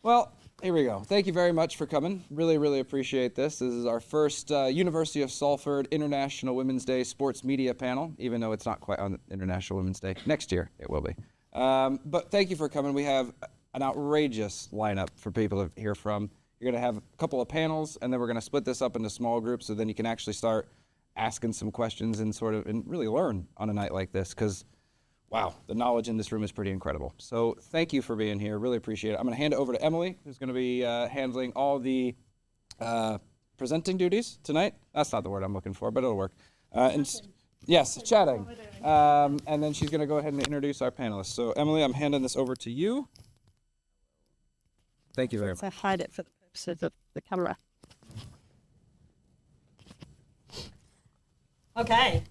Well, here we go. Thank you very much for coming. Really, really appreciate this. This is our first University of Salford International Women's Day Sports Media Panel, even though it's not quite on International Women's Day. Next year, it will be. But thank you for coming. We have an outrageous lineup for people to hear from. You're going to have a couple of panels, and then we're going to split this up into small groups so then you can actually start asking some questions and and really learn on a night like this, because wow, the knowledge in this room is pretty incredible. So thank you for being here. Really appreciate it. I'm going to hand it over to Emily, who's going to be handling all the presenting duties tonight. That's not the word I'm looking for, but it'll work. Yes, chatting. And then she's going to go ahead and introduce our panelists. So Emily, I'm handing this over to you. Thank you very much. So hide it for the purposes of the camera. Okay.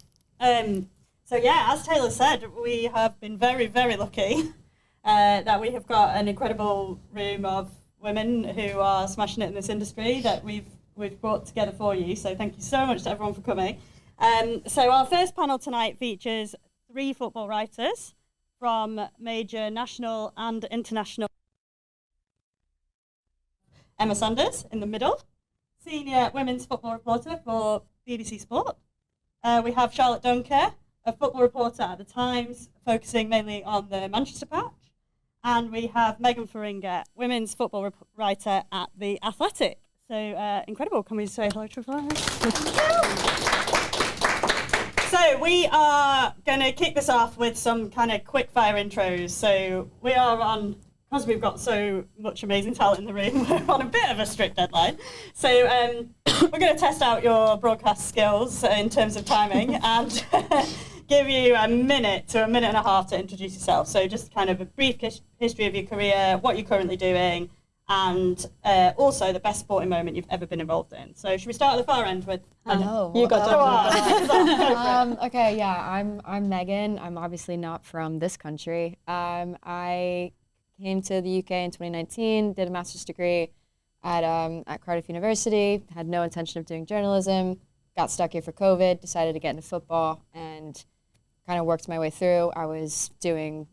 So yeah, as Taylor said, we have been very, very lucky that we have got an incredible room of women who are smashing it in this industry that we've brought together for you. So thank you so much to everyone for coming. So our first panel tonight features 3 football writers from major national and international. Emma Sanders in the middle, senior women's football reporter for BBC Sport. We have Charlotte Duncker, a football reporter at the Times, focusing mainly on the Manchester patch. And we have Megan Feringa, women's football writer at The Athletic. So incredible. Can we say hello to everyone? So we are going to kick this off with some kind of quick fire intros. So we are on, because we've got so much amazing talent in the room, we're on a bit of a strict deadline. So we're going to test out your broadcast skills in terms of timing and give you a minute to a minute and a half to introduce yourself. So just kind of a brief history of your career, what you're currently doing, and also the best sporting moment you've ever been involved in. So should we start at the far end with Hannah? You got to Okay, yeah, I'm Megan. I'm obviously not from this country. I came to the UK in 2019, did a master's degree at Cardiff University, had no intention of doing journalism, got stuck here for COVID, decided to get into football, and kind of worked my way through. I was doing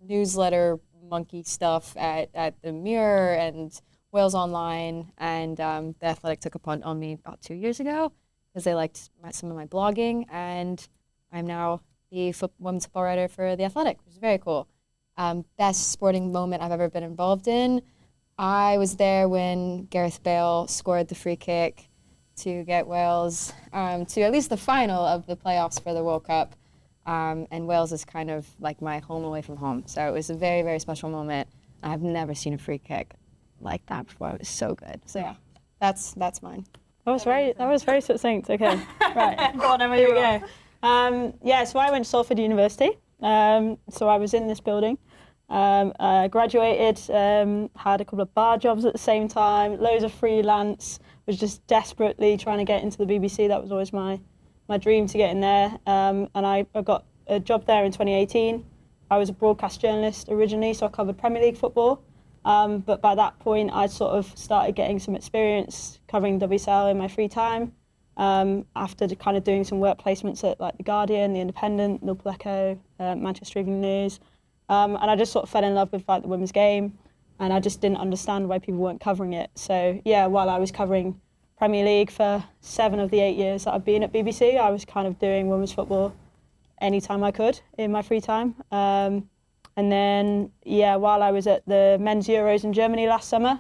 newsletter monkey stuff at the Mirror and Wales Online, and the Athletic took a punt on me about 2 years ago because they liked some of my blogging, and I'm now the women's football writer for the Athletic, which is very cool. Best sporting moment I've ever been involved in. I was there when Gareth Bale scored the free kick to get Wales to at least the final of the playoffs for the World Cup. And Wales is kind of like my home away from home. So it was a very, very special moment. I've never seen a free kick like that before. It was so good. So yeah, that's mine. That was very succinct. Okay, right. Go on, Emma, Here we go. Yeah, so I went to Salford University. So I was in this building. I graduated, had a couple of bar jobs at the same time, loads of freelance, was just desperately trying to get into the BBC. That was always my dream to get in there. And I got a job there in 2018. I was a broadcast journalist originally, so I covered Premier League football. But by that point, I sort of started getting some experience covering WSL in my free time. After kind of doing some work placements at like The Guardian, The Independent, Liverpool Echo, Manchester Evening News. And I just sort of fell in love with like the women's game, and I just didn't understand why people weren't covering it. So yeah, while I was covering Premier League for 7 of the 8 years that I've been at BBC, I was kind of doing women's football anytime I could in my free time. And then yeah, while I was at the men's Euros in Germany last summer,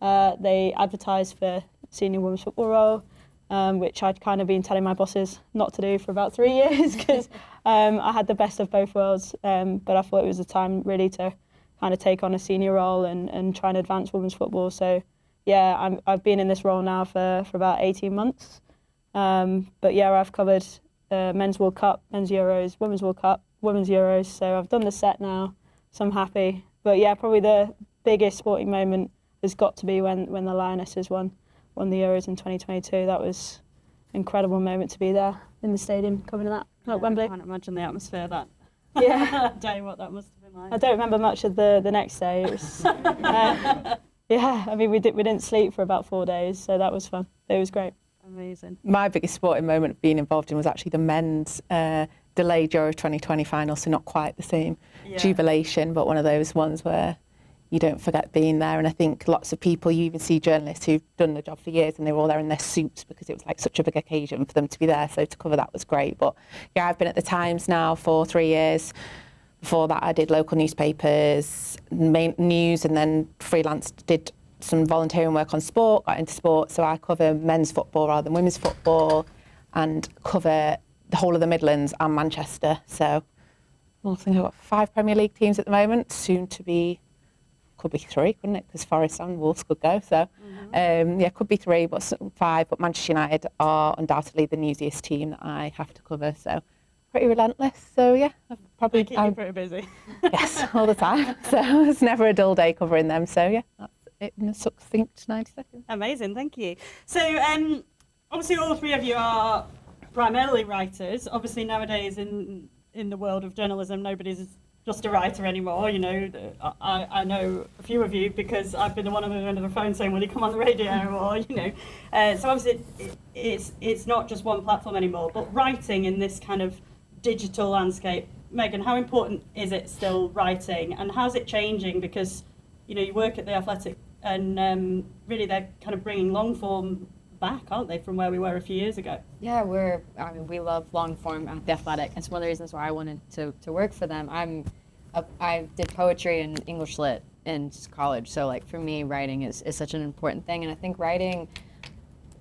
they advertised for senior women's football role, which I'd kind of been telling my bosses not to do for about 3 years because I had the best of both worlds, but I thought it was the time really to kind of take on a senior role and try and advance women's football. So yeah, I've been in this role now for about 18 months. But yeah, I've covered men's World Cup, men's Euros, women's World Cup, women's Euros. So I've done the set now, so I'm happy. But yeah, probably the biggest sporting moment has got to be when the Lionesses won the Euros in 2022. That was an incredible moment to be there in the stadium, coming to that at Wembley. I can't imagine the atmosphere that day, what that must have been like. I don't remember much of the next day. It was, yeah, I mean, we didn't sleep for about 4 days, so that was fun. It was great. Amazing. My biggest sporting moment being involved in was actually the men's delayed Euro 2020 final, so not quite the same jubilation, but one of those ones where you don't forget being there. And I think lots of people, you even see journalists who've done the job for years and they were all there in their suits because it was like such a big occasion for them to be there. So to cover that was great. But yeah, I've been at the Times now for 3 years. Before that, I did local newspapers, main news, and then freelance, did some volunteering work on sport, got into sport. So I cover men's football rather than women's football and cover the whole of the Midlands and Manchester. So I think I've got 5 Premier League teams at the moment, soon to be, could be 3, couldn't it? Because Forest and Wolves could go. So yeah, could be 3, but 5. But Manchester United are undoubtedly the newsiest team that I have to cover. So pretty relentless. So yeah, I've probably Keep you pretty busy. yes, all the time. So it's never a dull day covering them. So yeah, that's it in a succinct 90 seconds. Amazing, thank you. So obviously all 3 of you are primarily writers. Obviously nowadays in the world of journalism, nobody's just a writer anymore. You know, I know a few of you because I've been the one on the end of the phone saying, will you come on the radio? Or, you know, so obviously it's not just one platform anymore, but writing in this kind of digital landscape. Megan, how important is it still writing, and how's it changing? Because, you know, you work at The Athletic and really they're kind of bringing long form back, aren't they, from where we were a few years ago? Yeah, we love long form at The Athletic. It's one of the reasons why I wanted to work for them. I did poetry and English lit in college, so like for me, writing is such an important thing, and I think writing,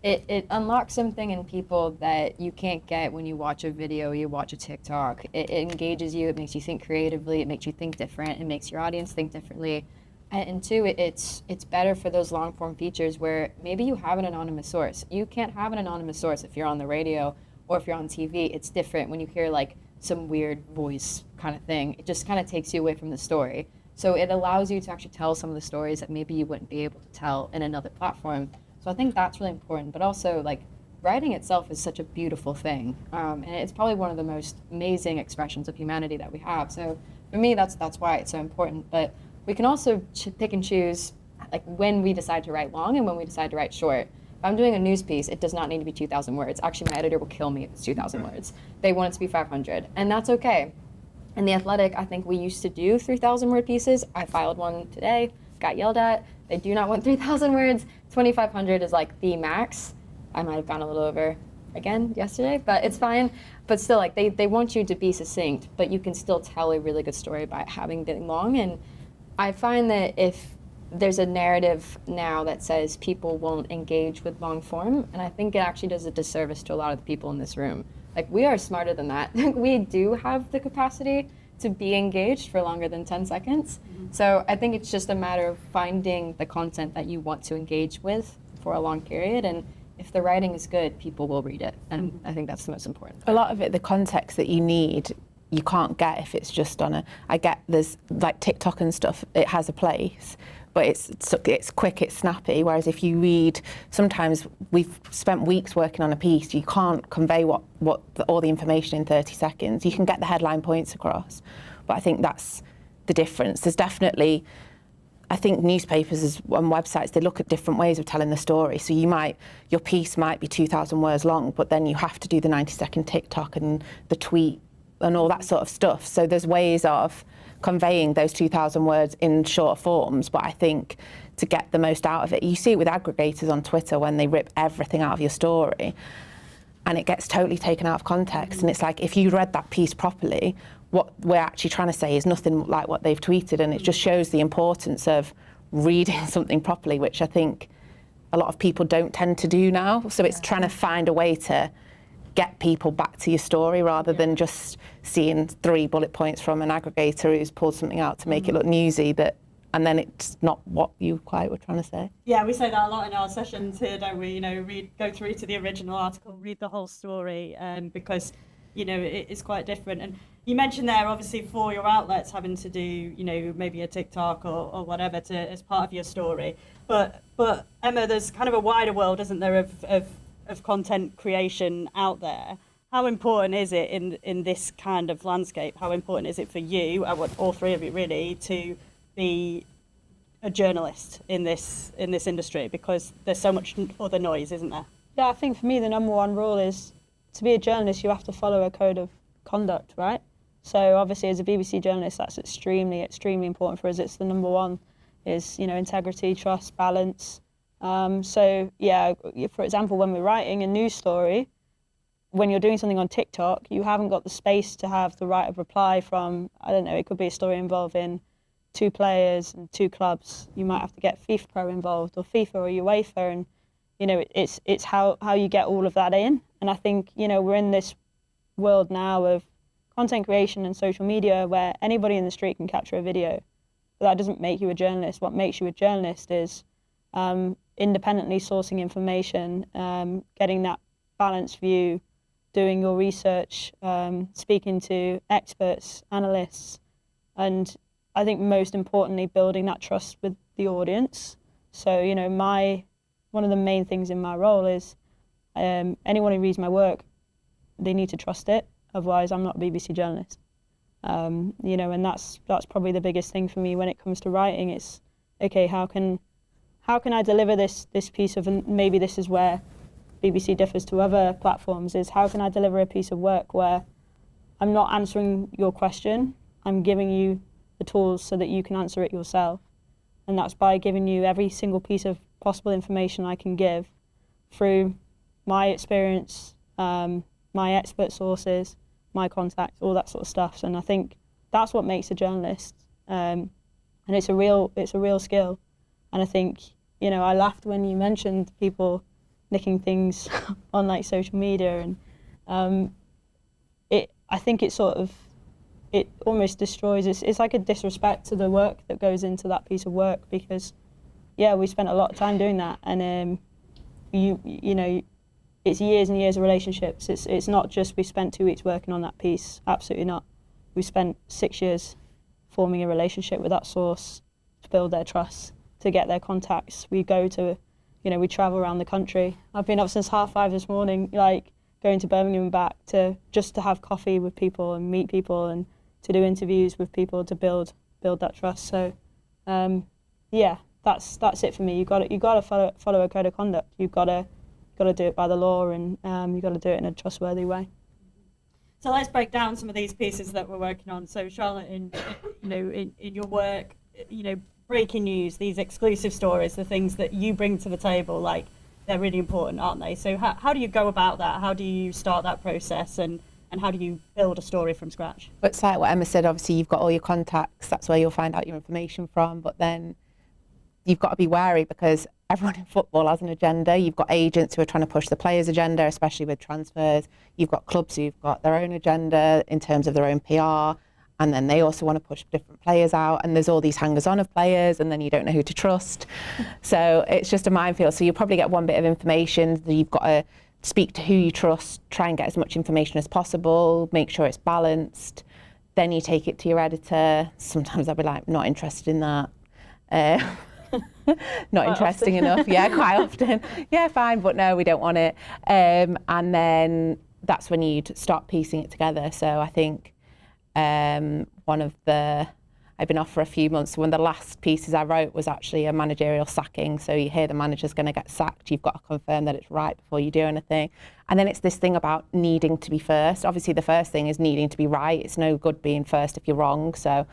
it unlocks something in people that you can't get when you watch a video, you watch a TikTok. It engages you, it makes you think creatively, it makes you think different, it makes your audience think differently. And 2, it's better for those long form features where maybe you have an anonymous source. You can't have an anonymous source if you're on the radio or if you're on TV. It's different when you hear like some weird voice kind of thing. It just kind of takes you away from the story. So it allows you to actually tell some of the stories that maybe you wouldn't be able to tell in another platform. So I think that's really important, but also like writing itself is such a beautiful thing. And it's probably one of the most amazing expressions of humanity that we have. So for me, that's why it's so important. But we can also pick and choose like when we decide to write long and when we decide to write short. If I'm doing a news piece, it does not need to be 2,000 words. Actually, my editor will kill me if it's 2,000 words. They want it to be 500, and that's okay. In The Athletic, I think we used to do 3,000 word pieces. I filed one today, got yelled at. They do not want 3,000 words. 2,500 is like the max. I might have gone a little over again yesterday, but it's fine. But still, like they want you to be succinct, but you can still tell a really good story by having it long. And I find that if there's a narrative now that says people won't engage with long form, and I think it actually does a disservice to a lot of the people in this room. Like, we are smarter than that. We do have the capacity to be engaged for longer than 10 seconds. So I think it's just a matter of finding the content that you want to engage with for a long period, and if the writing is good, people will read it, and I think that's the most important. A lot of it, the context that you need, you can't get if it's just on I get there's like TikTok and stuff, it has a place, but it's quick, it's snappy, whereas if you read, sometimes we've spent weeks working on a piece, you can't convey all the information in 30 seconds. You can get the headline points across, but I think that's the difference. There's definitely, I think newspapers and websites, they look at different ways of telling the story. So your piece might be 2,000 words long, but then you have to do the 90-second TikTok and the tweet and all that sort of stuff. So there's ways of conveying those 2,000 words in shorter forms, but I think to get the most out of it, you see it with aggregators on Twitter when they rip everything out of your story and it gets totally taken out of context. And it's like, if you read that piece properly, what we're actually trying to say is nothing like what they've tweeted, and it just shows the importance of reading something properly, which I think a lot of people don't tend to do now. So it's trying to find a way to get people back to your story rather than just seeing 3 bullet points from an aggregator who's pulled something out to make it look newsy, and then it's not what you quite were trying to say. Yeah, we say that a lot in our sessions here, don't we? You know, go through to the original article, read the whole story, because, you know, it's quite different. And you mentioned there, obviously, for your outlets having to do, you know, maybe a TikTok or whatever as part of your story. But Emma, there's kind of a wider world, isn't there, of content creation out there. How important is it in this kind of landscape? How important is it for you, I want all 3 of you really, to be a journalist in this industry? Because there's so much other noise, isn't there? Yeah, I think for me the number one rule is to be a journalist, you have to follow a code of conduct, right? So obviously as a BBC journalist, that's extremely, extremely important for us. It's the number one is, you know, integrity, trust, balance. So yeah, for example, when we're writing a news story, when you're doing something on TikTok, you haven't got the space to have the right of reply from, I don't know, it could be a story involving 2 players and 2 clubs. You might have to get FIFA Pro involved, or FIFA or UEFA, and you know, it's how you get all of that in. And I think, you know, we're in this world now of content creation and social media where anybody in the street can capture a video. But that doesn't make you a journalist. What makes you a journalist is independently sourcing information, getting that balanced view, doing your research, speaking to experts, analysts, and I think most importantly, building that trust with the audience. So, you know, one of the main things in my role is anyone who reads my work, they need to trust it. Otherwise, I'm not a BBC journalist. You know, and that's probably the biggest thing for me when it comes to writing. It's okay, how can I deliver this piece of, and maybe this is where BBC differs to other platforms, is how can I deliver a piece of work where I'm not answering your question, I'm giving you the tools so that you can answer it yourself. And that's by giving you every single piece of possible information I can give through my experience, my expert sources, my contacts, all that sort of stuff. And I think that's what makes a journalist. And it's a real skill. And I think, you know, I laughed when you mentioned people nicking things on like social media, and I think it almost destroys, it's like a disrespect to the work that goes into that piece of work, because yeah, we spent a lot of time doing that, and you know, it's years and years of relationships. It's not just we spent 2 weeks working on that piece, absolutely not. We spent 6 years forming a relationship with that source to build their trust, to get their contacts. We go to, you know, we travel around the country. I've been up since 5:30 this morning, like going to Birmingham and back to have coffee with people and meet people and to do interviews with people to build that trust. So, yeah, that's it for me. You got to follow a code of conduct. You've got to do it by the law, and you've got to do it in a trustworthy way. So let's break down some of these pieces that we're working on. So Charlotte, in your work, you know, breaking news, these exclusive stories, the things that you bring to the table, like, they're really important, aren't they? So how do you go about that? How do you start that process, and how do you build a story from scratch? But it's like what Emma said, obviously you've got all your contacts, that's where you'll find out your information from, but then you've got to be wary because everyone in football has an agenda. You've got agents who are trying to push the players' agenda, especially with transfers. You've got clubs who've got their own agenda in terms of their own PR, and then they also want to push different players out, and there's all these hangers-on of players, and then you don't know who to trust. So it's just a minefield. So you'll probably get one bit of information, that you've got to speak to who you trust, try and get as much information as possible, make sure it's balanced. Then you take it to your editor. Sometimes I'll be like, not interested in that. Not interesting enough. Yeah, quite often. Yeah, fine, but no, we don't want it. And then that's when you'd start piecing it together. So I think I've been off for a few months. One of the last pieces I wrote was actually a managerial sacking. So you hear the manager's going to get sacked. You've got to confirm that it's right before you do anything. And then it's this thing about needing to be first. Obviously, the first thing is needing to be right. It's no good being first if you're wrong. So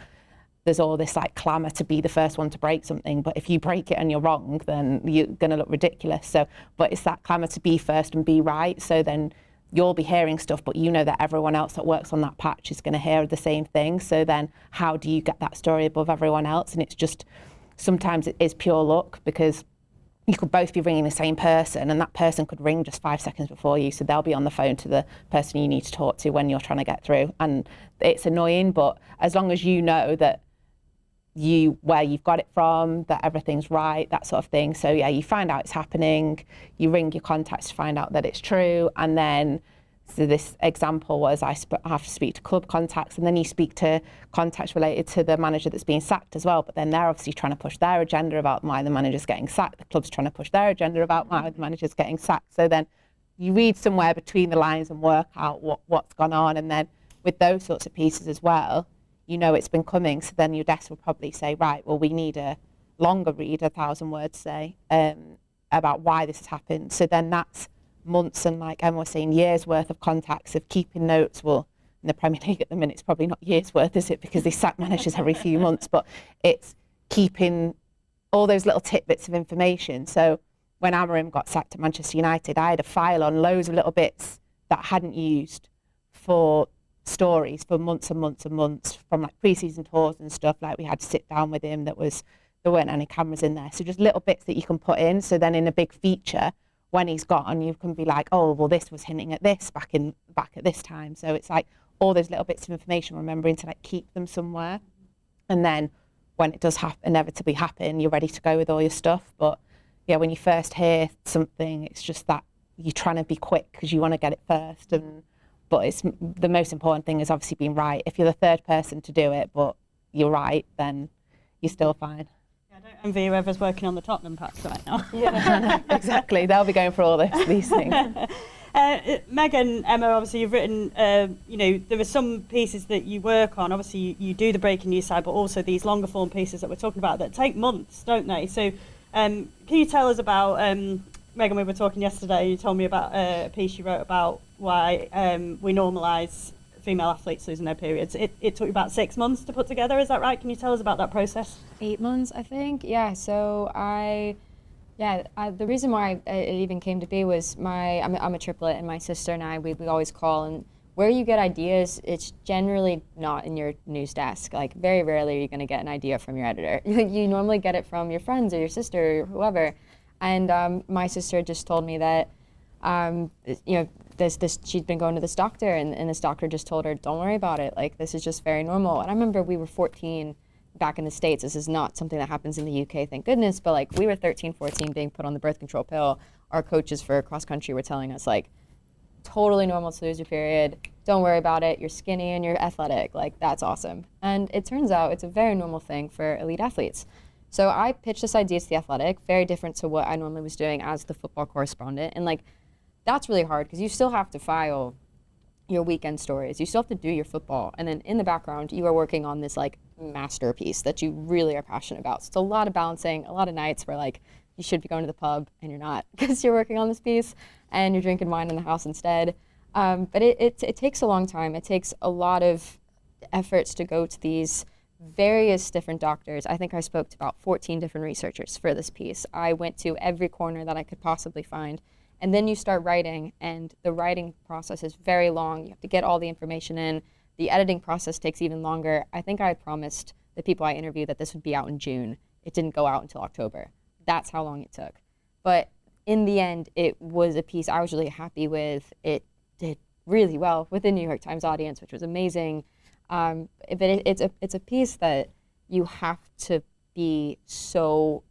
there's all this like clamour to be the first one to break something. But if you break it and you're wrong, then you're going to look ridiculous. So, but it's that clamour to be first and be right. So then you'll be hearing stuff, but you know that everyone else that works on that patch is going to hear the same thing. So then how do you get that story above everyone else? And it's just, sometimes it is pure luck, because you could both be ringing the same person, and that person could ring just 5 seconds before you. So they'll be on the phone to the person you need to talk to when you're trying to get through. And it's annoying, but as long as you know that where you've got it from, that everything's right, that sort of thing. So yeah, you find out it's happening, you ring your contacts to find out that it's true, and then, so this example was I have to speak to club contacts, and then you speak to contacts related to the manager that's being sacked as well, but then they're obviously trying to push their agenda about why the manager's getting sacked, the club's trying to push their agenda about why the manager's getting sacked. So then you read somewhere between the lines and work out what's gone on, and then with those sorts of pieces as well, you know it's been coming, so then your desk will probably say, right, well, we need a longer read, 1,000 words, say, about why this has happened. So then that's months and, like Emma was saying, years worth of contacts of keeping notes. Well, in the Premier League at the minute, it's probably not years worth, is it? Because they sack managers every few months, but it's keeping all those little tidbits of information. So when Amarim got sacked at Manchester United, I had a file on loads of little bits that I hadn't used for stories for months and months and months, from like pre-season tours and stuff. Like we had to sit down with him, there weren't any cameras in there. So just little bits that you can put in. So then in a big feature, when he's gone, you can be like, oh, well, this was hinting at this back at this time. So it's like all those little bits of information, remembering to like keep them somewhere. And then when it does inevitably happen, you're ready to go with all your stuff. But yeah, when you first hear something, it's just that you're trying to be quick because you want to get it first. But it's the most important thing is obviously being right. If you're the third person to do it, but you're right, then you're still fine. Yeah, I don't envy whoever's working on the Tottenham patch right now. Yeah, exactly. They'll be going for all these things. Megan, Emma, obviously you've written, there are some pieces that you work on. Obviously you do the breaking news side, but also these longer form pieces that we're talking about that take months, don't they? So can you tell us about, Megan, we were talking yesterday, you told me about a piece you wrote about why we normalise female athletes losing their periods. It took you about 6 months to put together, is that right? Can you tell us about that process? 8 months, I think. Yeah, so the reason why it even came to be was I'm a triplet, and my sister and I, we always call, and where you get ideas, it's generally not in your news desk. Like very rarely are you going to get an idea from your editor. You normally get it from your friends or your sister or whoever. And my sister just told me that, she'd been going to this doctor, and this doctor just told her, don't worry about it. Like, this is just very normal. And I remember we were 14 back in the States. This is not something that happens in the UK, thank goodness, but like we were 13, 14 being put on the birth control pill. Our coaches for cross country were telling us like, totally normal to lose your period. Don't worry about it. You're skinny and you're athletic. Like, that's awesome. And it turns out it's a very normal thing for elite athletes. So I pitched this idea to The Athletic, very different to what I normally was doing as the football correspondent. And like, that's really hard because you still have to file your weekend stories. You still have to do your football. And then in the background, you are working on this like masterpiece that you really are passionate about. So it's a lot of balancing, a lot of nights where like you should be going to the pub and you're not because you're working on this piece and you're drinking wine in the house instead. But it takes a long time. It takes a lot of efforts to go to these various different doctors. I think I spoke to about 14 different researchers for this piece. I went to every corner that I could possibly find. And then you start writing, and the writing process is very long. You have to get all the information in. The editing process takes even longer. I think I had promised the people I interviewed that this would be out in June. It didn't go out until October. That's how long it took. But in the end, it was a piece I was really happy with. It did really well with the New York Times audience, which was amazing. But it's a piece that you have to be so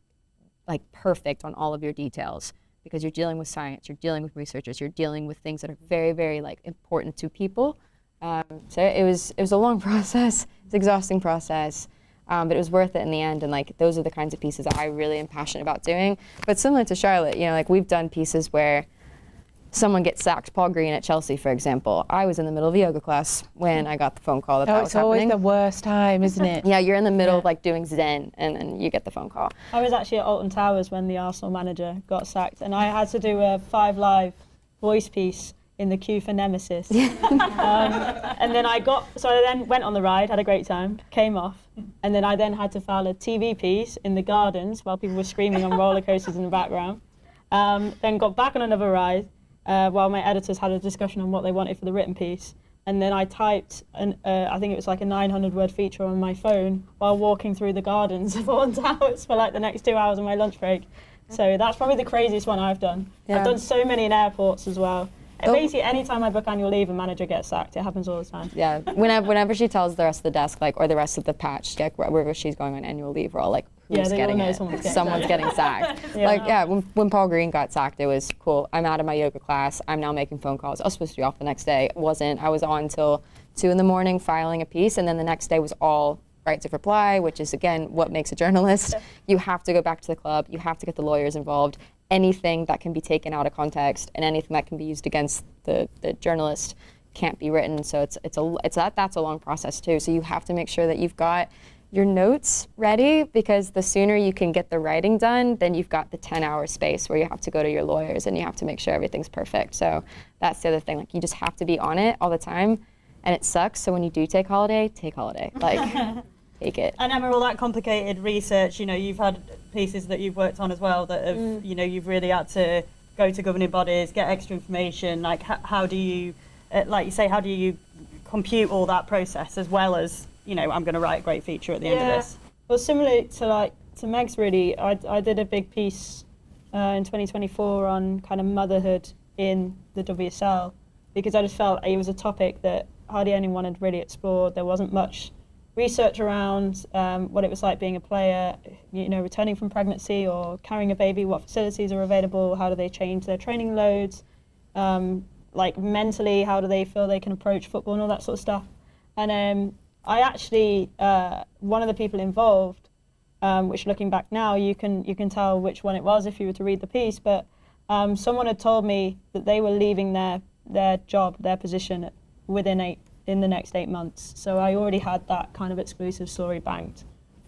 like perfect on all of your details, because you're dealing with science, you're dealing with researchers, you're dealing with things that are very, very like important to people. So it was a long process, it's an exhausting process, but it was worth it in the end. And like those are the kinds of pieces that I really am passionate about doing. But similar to Charlotte, like we've done pieces where someone gets sacked, Paul Green at Chelsea, for example. I was in the middle of a yoga class when I got the phone call that was happening. It's always the worst time, isn't it? Yeah, you're in the middle of like doing Zen, and then you get the phone call. I was actually at Alton Towers when the Arsenal manager got sacked, and I had to do a 5 Live voice piece in the queue for Nemesis. And then I then went on the ride, had a great time, came off, and then I then had to file a TV piece in the gardens while people were screaming on roller coasters in the background. Then got back on another ride, while my editors had a discussion on what they wanted for the written piece. And then I typed, I think it was like a 900-word feature on my phone while walking through the gardens of Alton Towers for like the next 2 hours of my lunch break. So that's probably the craziest one I've done. Yeah. I've done so many in airports as well. Basically, anytime I book annual leave, a manager gets sacked. It happens all the time. Yeah, whenever she tells the rest of the desk, like, or the rest of the patch, like, wherever she's going on annual leave, we're all like, who's getting it? Someone's getting sacked. Yeah. Like, when Paul Green got sacked, it was cool. I'm out of my yoga class. I'm now making phone calls. I was supposed to be off the next day. Wasn't. I was on till 2 a.m. filing a piece, and then the next day was all rights of reply, which is, again, what makes a journalist. You have to go back to the club. You have to get the lawyers involved. Anything that can be taken out of context and anything that can be used against the journalist can't be written. So that's a long process too. So you have to make sure that you've got your notes ready, because the sooner you can get the writing done, then you've got the 10-hour space where you have to go to your lawyers and you have to make sure everything's perfect. So that's the other thing. Like, you just have to be on it all the time, and it sucks. So when you do take holiday, take holiday. Like. take it. And Emma, all that complicated research, you've had pieces that you've worked on as well that have, you've really had to go to governing bodies, get extra information. Like, how do you, like you say, how do you compute all that process as well as, I'm going to write a great feature at the end of this? Well, similar to Meg's, really, I did a big piece in 2024 on kind of motherhood in the WSL, because I just felt it was a topic that hardly anyone had really explored. There wasn't much research around what it was like being a player, returning from pregnancy or carrying a baby, what facilities are available, how do they change their training loads, like mentally, how do they feel they can approach football and all that sort of stuff. And I actually, one of the people involved, which looking back now, you can tell which one it was if you were to read the piece, but someone had told me that they were leaving their job, their position in the next 8 months. So I already had that kind of exclusive story banked.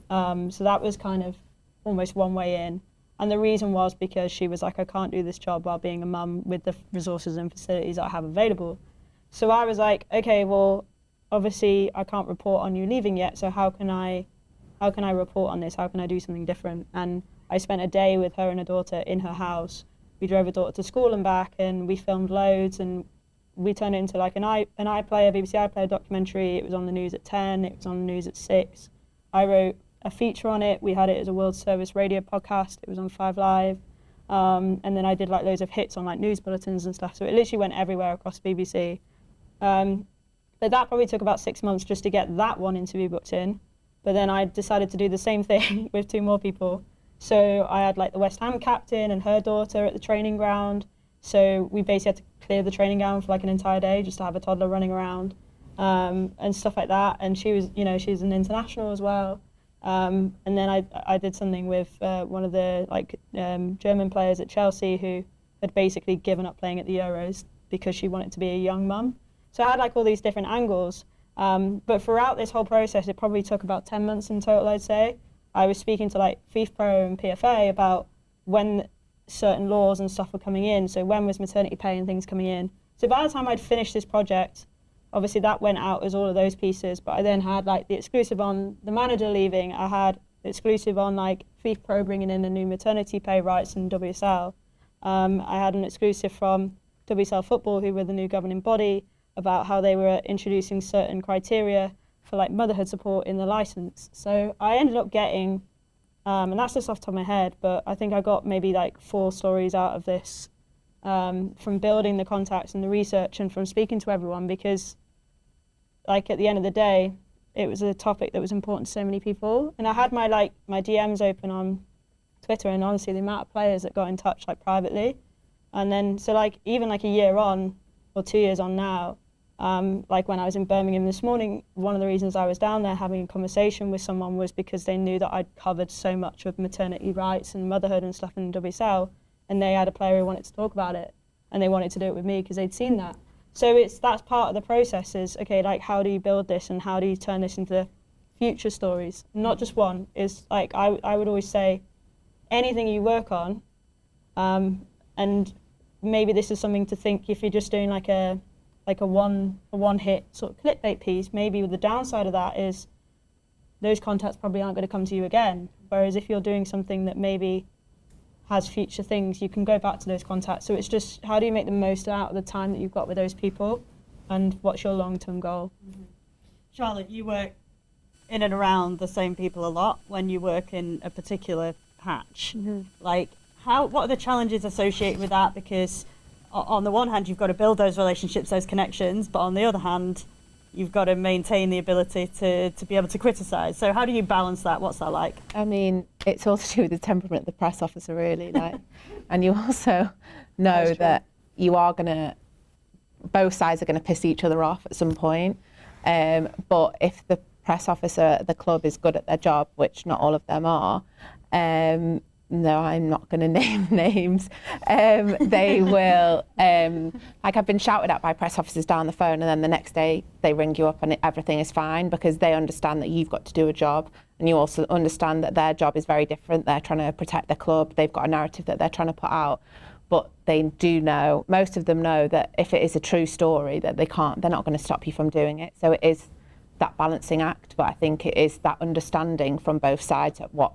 So that was kind of almost one way in. And the reason was because she was like, I can't do this job while being a mum with the resources and facilities I have available. So I was like, okay, well, obviously I can't report on you leaving yet, so how can I report on this? How can I do something different? And I spent a day with her and her daughter in her house. We drove her daughter to school and back, and we filmed loads, and we turned it into like an iPlayer, BBC iPlayer documentary. It was on the news at 10, it was on the news at 6. I wrote a feature on it. We had it as a World Service radio podcast. It was on 5 Live. And then I did like loads of hits on like news bulletins and stuff. So it literally went everywhere across BBC. But that probably took about 6 months just to get that one interview booked in. But then I decided to do the same thing with 2 more people. So I had like the West Ham captain and her daughter at the training ground. So we basically had to clear the training ground for like an entire day just to have a toddler running around and stuff like that. And she was, she's an international as well. And then I did something with one of the German players at Chelsea who had basically given up playing at the Euros because she wanted to be a young mum. So I had like all these different angles. But throughout this whole process, it probably took about 10 months in total, I'd say. I was speaking to like FIFA Pro and PFA about when certain laws and stuff were coming in. So when was maternity pay and things coming in. So by the time I'd finished this project, obviously that went out as all of those pieces, but I then had like the exclusive on the manager leaving. I had the exclusive on like FIFA Pro bringing in the new maternity pay rights in WSL. I had an exclusive from WSL Football, who were the new governing body, about how they were introducing certain criteria for like motherhood support in the license. So I ended up getting, and that's just off the top of my head, but I think I got maybe like 4 stories out of this from building the contacts and the research and from speaking to everyone, because like at the end of the day, it was a topic that was important to so many people. And I had my DMs open on Twitter, and honestly the amount of players that got in touch like privately. And then so like even like a year on or 2 years on now, like when I was in Birmingham this morning, one of the reasons I was down there having a conversation with someone was because they knew that I'd covered so much of maternity rights and motherhood and stuff in WSL, and they had a player who wanted to talk about it, and they wanted to do it with me because they'd seen that. So that's part of the process is, okay, like how do you build this and how do you turn this into future stories? Not just one. Is like I would always say, anything you work on, and maybe this is something to think if you're just doing like a one hit sort of clickbait piece, maybe the downside of that is those contacts probably aren't going to come to you again. Whereas if you're doing something that maybe has future things, you can go back to those contacts. So it's just how do you make the most out of the time that you've got with those people, and what's your long-term goal? Mm-hmm. Charlotte, you work in and around the same people a lot when you work in a particular patch. Mm-hmm. Like, what are the challenges associated with that? Because on the one hand, you've got to build those relationships, those connections, but on the other hand, you've got to maintain the ability to be able to criticise. So how do you balance that? What's that like? I mean, it's all to do with the temperament of the press officer, really. And you also know that you are both sides are going to piss each other off at some point. But if the press officer at the club is good at their job, which not all of them are, no, I'm not going to name names. They will, like I've been shouted at by press officers down the phone, and then the next day they ring you up and everything is fine, because they understand that you've got to do a job, and you also understand that their job is very different. They're trying to protect their club. They've got a narrative that they're trying to put out, but they do know, most of them know that if it is a true story, that they're not going to stop you from doing it. So it is that balancing act, but I think it is that understanding from both sides at what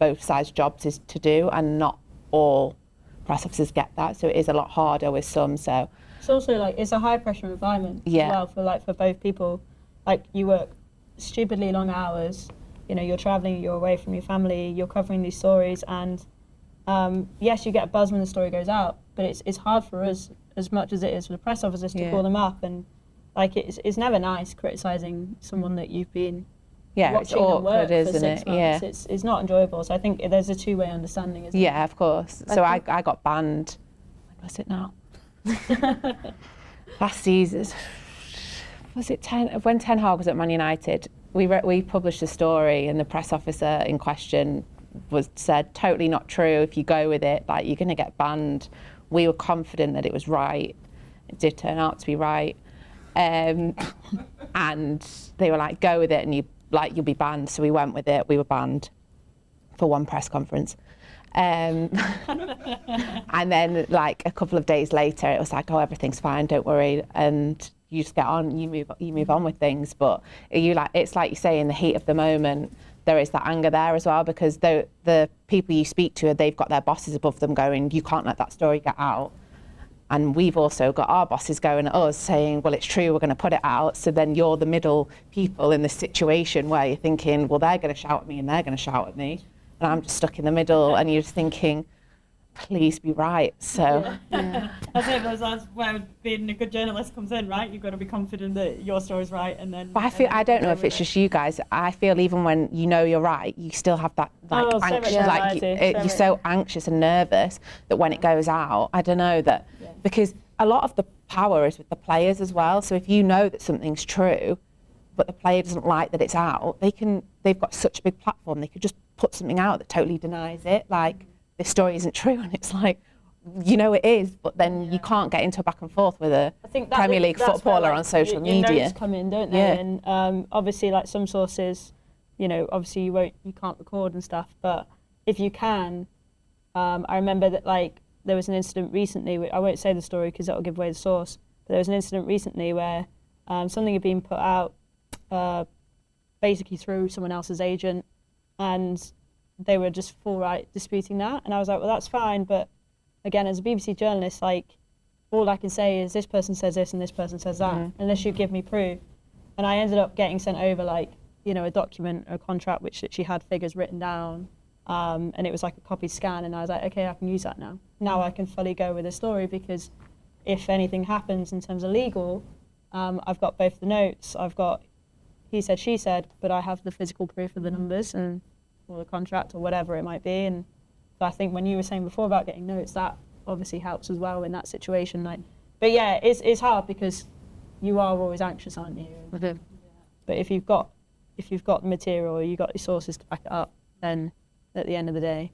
both sides' jobs is to do, and not all press officers get that, so it is a lot harder with some. So it's also like it's a high pressure environment as well for both people. Like you work stupidly long hours, you know, you're traveling, you're away from your family, you're covering these stories, and yes, you get a buzz when the story goes out, but it's hard for us as much as it is for the press officers to call them up, and like it's never nice criticising someone that you've been watching it's awkward, them work isn't for 6 it? months. It's not enjoyable. So I think there's a two-way understanding, isn't Yeah, of course. So I got banned. When was it now? Last season. Was it when Ten Hag was at Man United? We published a story, and the press officer in question said totally not true. If you go with it, like, you're going to get banned. We were confident that it was right. It did turn out to be right, and they were like, go with it, and you'll be banned. So we went with it. We were banned for one press conference. And then like a couple of days later, it was like, oh, everything's fine, don't worry. And you just get on, you move on with things. But it's like you say, in the heat of the moment, there is that anger there as well, because the people you speak to, they've got their bosses above them going, you can't let that story get out. And we've also got our bosses going at us saying, well, it's true, we're going to put it out. So then you're the middle people in this situation where you're thinking, well, they're going to shout at me and they're going to shout at me. And I'm just stuck in the middle, and you're just thinking, please be right. So that's where being a good journalist comes in, right? You've got to be confident that your story's right, and then. But I don't know if it's just you guys. I feel even when you know you're right, you still have that anxious, you're so anxious and nervous that when it goes out, I don't know that because a lot of the power is with the players as well. So if you know that something's true, but the player doesn't like that it's out, they've got such a big platform, they could just put something out that totally denies it, like this story isn't true, and it's like, you know it is, but then you can't get into a back and forth with a Premier League footballer on social media. Your notes come in, don't they? Yeah. And obviously, like some sources, you know, obviously you can't record and stuff, but if you can, I remember that like there was an incident recently. I won't say the story because that will give away the source. But there was an incident recently where something had been put out, basically through someone else's agent, and they were just full right disputing that. And I was like, well, that's fine, but again, as a BBC journalist, like, all I can say is this person says this and this person says that, unless you give me proof. And I ended up getting sent over, like, you know, a document, a contract, which she had figures written down, and it was like a copied scan, and I was like, okay, I can use that now. Now I can fully go with the story, because if anything happens in terms of legal, I've got both the notes, I've got he said, she said, but I have the physical proof of the numbers and or the contract or whatever it might be. And so I think when you were saying before about getting notes, that obviously helps as well in that situation. Like, but yeah, it's hard because you are always anxious, aren't you? Mm-hmm. But if you've got the material or you've got your sources to back it up, then at the end of the day.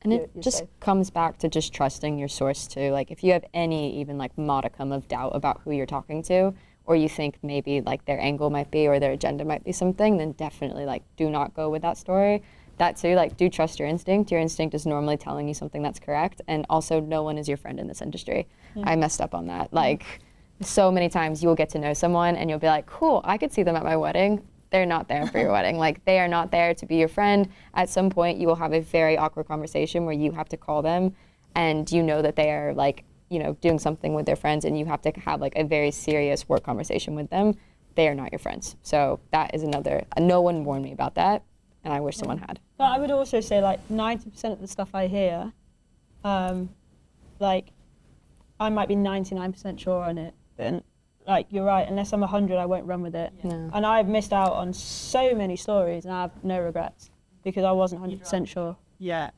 And it just comes back to just trusting your source too. Like if you have any even like modicum of doubt about who you're talking to, or you think maybe like their angle might be or their agenda might be something, then definitely like do not go with that story. That too, like do trust your instinct. Your instinct is normally telling you something that's correct. And also no one is your friend in this industry. I messed up on that. Like so many times you will get to know someone and you'll be like, cool, I could see them at my wedding. They're not there for your wedding. Like they are not there to be your friend. At some point you will have a very awkward conversation where you have to call them and you know that they are like, you know, doing something with their friends and you have to have like a very serious work conversation with them. They are not your friends. So that is another, no one warned me about that and I wish someone had. But I would also say like 90% of the stuff I hear, like I might be 99% sure on it. And like you're right, unless I'm 100, I won't run with it. No. And I've missed out on so many stories and I have no regrets because I wasn't 100% sure. Yeah.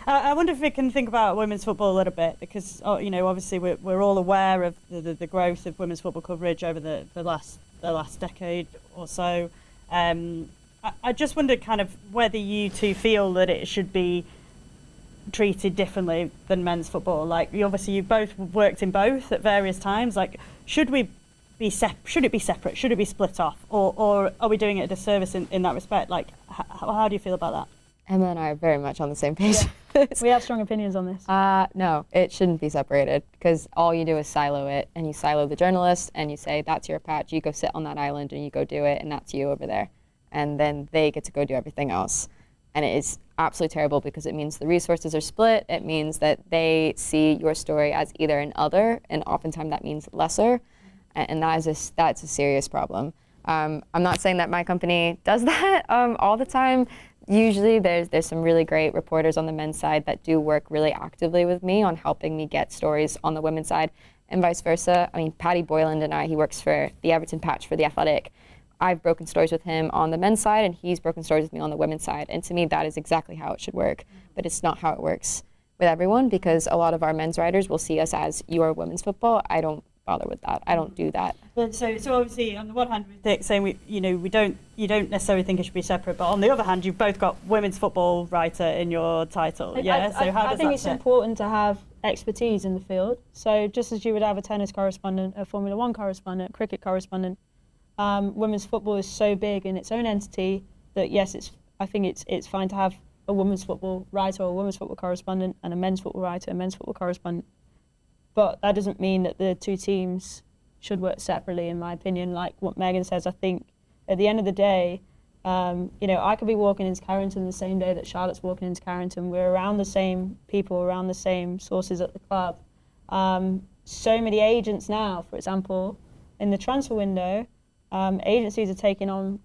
I wonder if we can think about women's football a little bit because, you know, obviously we're all aware of the growth of women's football coverage over the last decade or so. I just wonder kind of whether you two feel that it should be treated differently than men's football. Like, you both worked in both at various times. Like, should it be separate? Should it be split off? Or are we doing it a disservice in that respect? Like, how do you feel about that? Emma and I are very much on the same page. We have strong opinions on this. No, it shouldn't be separated because all you do is silo it, and you silo the journalists, and you say, that's your patch, you go sit on that island and you go do it, and that's you over there. And then they get to go do everything else. And it is absolutely terrible because it means the resources are split. It means that they see your story as either an other, and oftentimes that means lesser. And that's a serious problem. I'm not saying that my company does that all the time. Usually there's some really great reporters on the men's side that do work really actively with me on helping me get stories on the women's side, and vice versa. I mean, Paddy Boyland and I, he works for the Everton patch for The Athletic. I've broken stories with him on the men's side, and he's broken stories with me on the women's side. And to me, that is exactly how it should work. But it's not how it works with everyone, because a lot of our men's writers will see us as, you are women's football. I don't bother with that. I don't do that. But so obviously, on the one hand, saying you don't necessarily think it should be separate, but on the other hand, you've both got women's football writer in your title. I think it's important to have expertise in the field. So just as you would have a tennis correspondent, a Formula One correspondent, cricket correspondent, women's football is so big in its own entity that yes, I think it's fine to have a women's football writer or a women's football correspondent and a men's football writer, a men's football correspondent. But that doesn't mean that the two teams should work separately, in my opinion. Like what Megan says, I think at the end of the day, I could be walking into Carrington the same day that Charlotte's walking into Carrington. We're around the same people, around the same sources at the club. So many agents now, for example, in the transfer window, agencies are taking on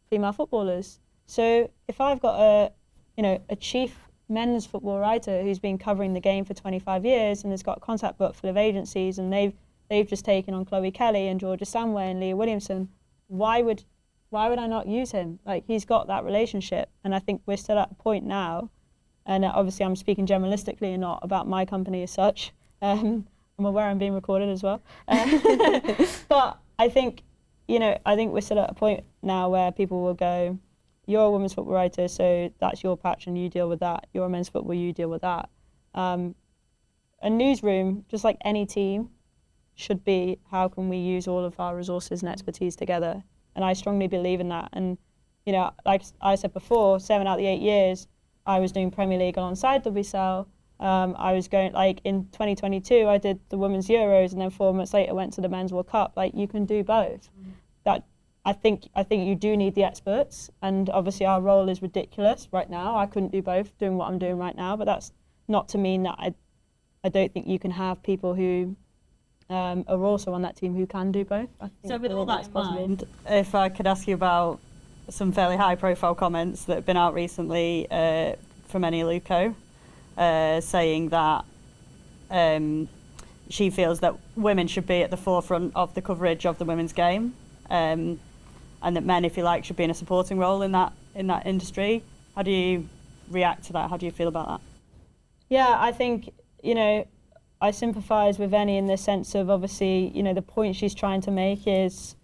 female footballers. So if I've got a chief men's football writer who's been covering the game for 25 years and has got a contact book full of agencies, and they've just taken on Chloe Kelly and Georgia Stanway and Leah Williamson, why would I not use him? Like, he's got that relationship, and I think we're still at a point now, and obviously I'm speaking generalistically and not about my company as such. I'm aware I'm being recorded as well. But I think we're still at a point now where people will go, you're a women's football writer, so that's your patch and you deal with that. You're a men's football, you deal with that. A newsroom, just like any team, should be, how can we use all of our resources and expertise together? And I strongly believe in that. And, like I said before, 7 out of the 8 years, I was doing Premier League alongside WSL. I was going, in 2022, I did the Women's Euros, and then 4 months later went to the Men's World Cup. You can do both. That I think you do need the experts, and obviously our role is ridiculous right now. I couldn't do both doing what I'm doing right now, but that's not to mean that I don't think you can have people who are also on that team who can do both. So with all that in mind, if I could ask you about some fairly high-profile comments that have been out recently from Eni Luco, saying that she feels that women should be at the forefront of the coverage of the women's game, and that men, if you like, should be in a supporting role in that industry. How do you react to that? How do you feel about that? Yeah, I think, I sympathise with Eni in the sense of, obviously, the point she's trying to make is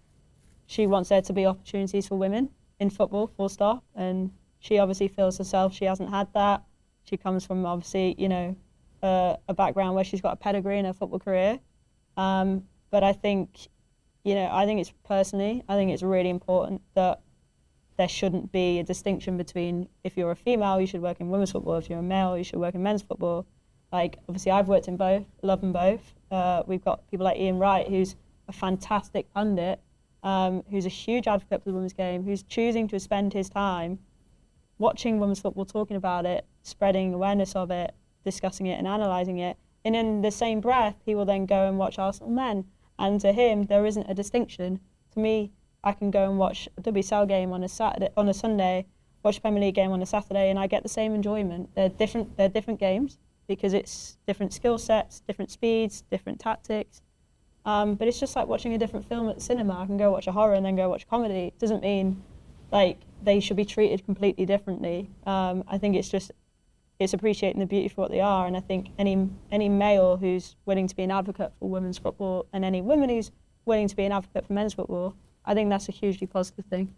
she wants there to be opportunities for women in football, full stop. And she obviously feels herself she hasn't had that. She comes from, obviously, a background where she's got a pedigree in her football career. But I think, I think it's really important that there shouldn't be a distinction between, if you're a female, you should work in women's football. If you're a male, you should work in men's football. Obviously, I've worked in both, love them both. We've got people like Ian Wright, who's a fantastic pundit, who's a huge advocate for the women's game, who's choosing to spend his time watching women's football, talking about it, spreading awareness of it, discussing it and analysing it. And in the same breath, he will then go and watch Arsenal men. And to him, there isn't a distinction. To me, I can go and watch a WSL game on a Sunday, watch a Premier League game on a Saturday, and I get the same enjoyment. They're different games because it's different skill sets, different speeds, different tactics. But it's just like watching a different film at the cinema. I can go watch a horror and then go watch a comedy. It doesn't mean they should be treated completely differently. I think it's appreciating the beauty for what they are, and I think any male who's willing to be an advocate for women's football and any woman who's willing to be an advocate for men's football, I think that's a hugely positive thing.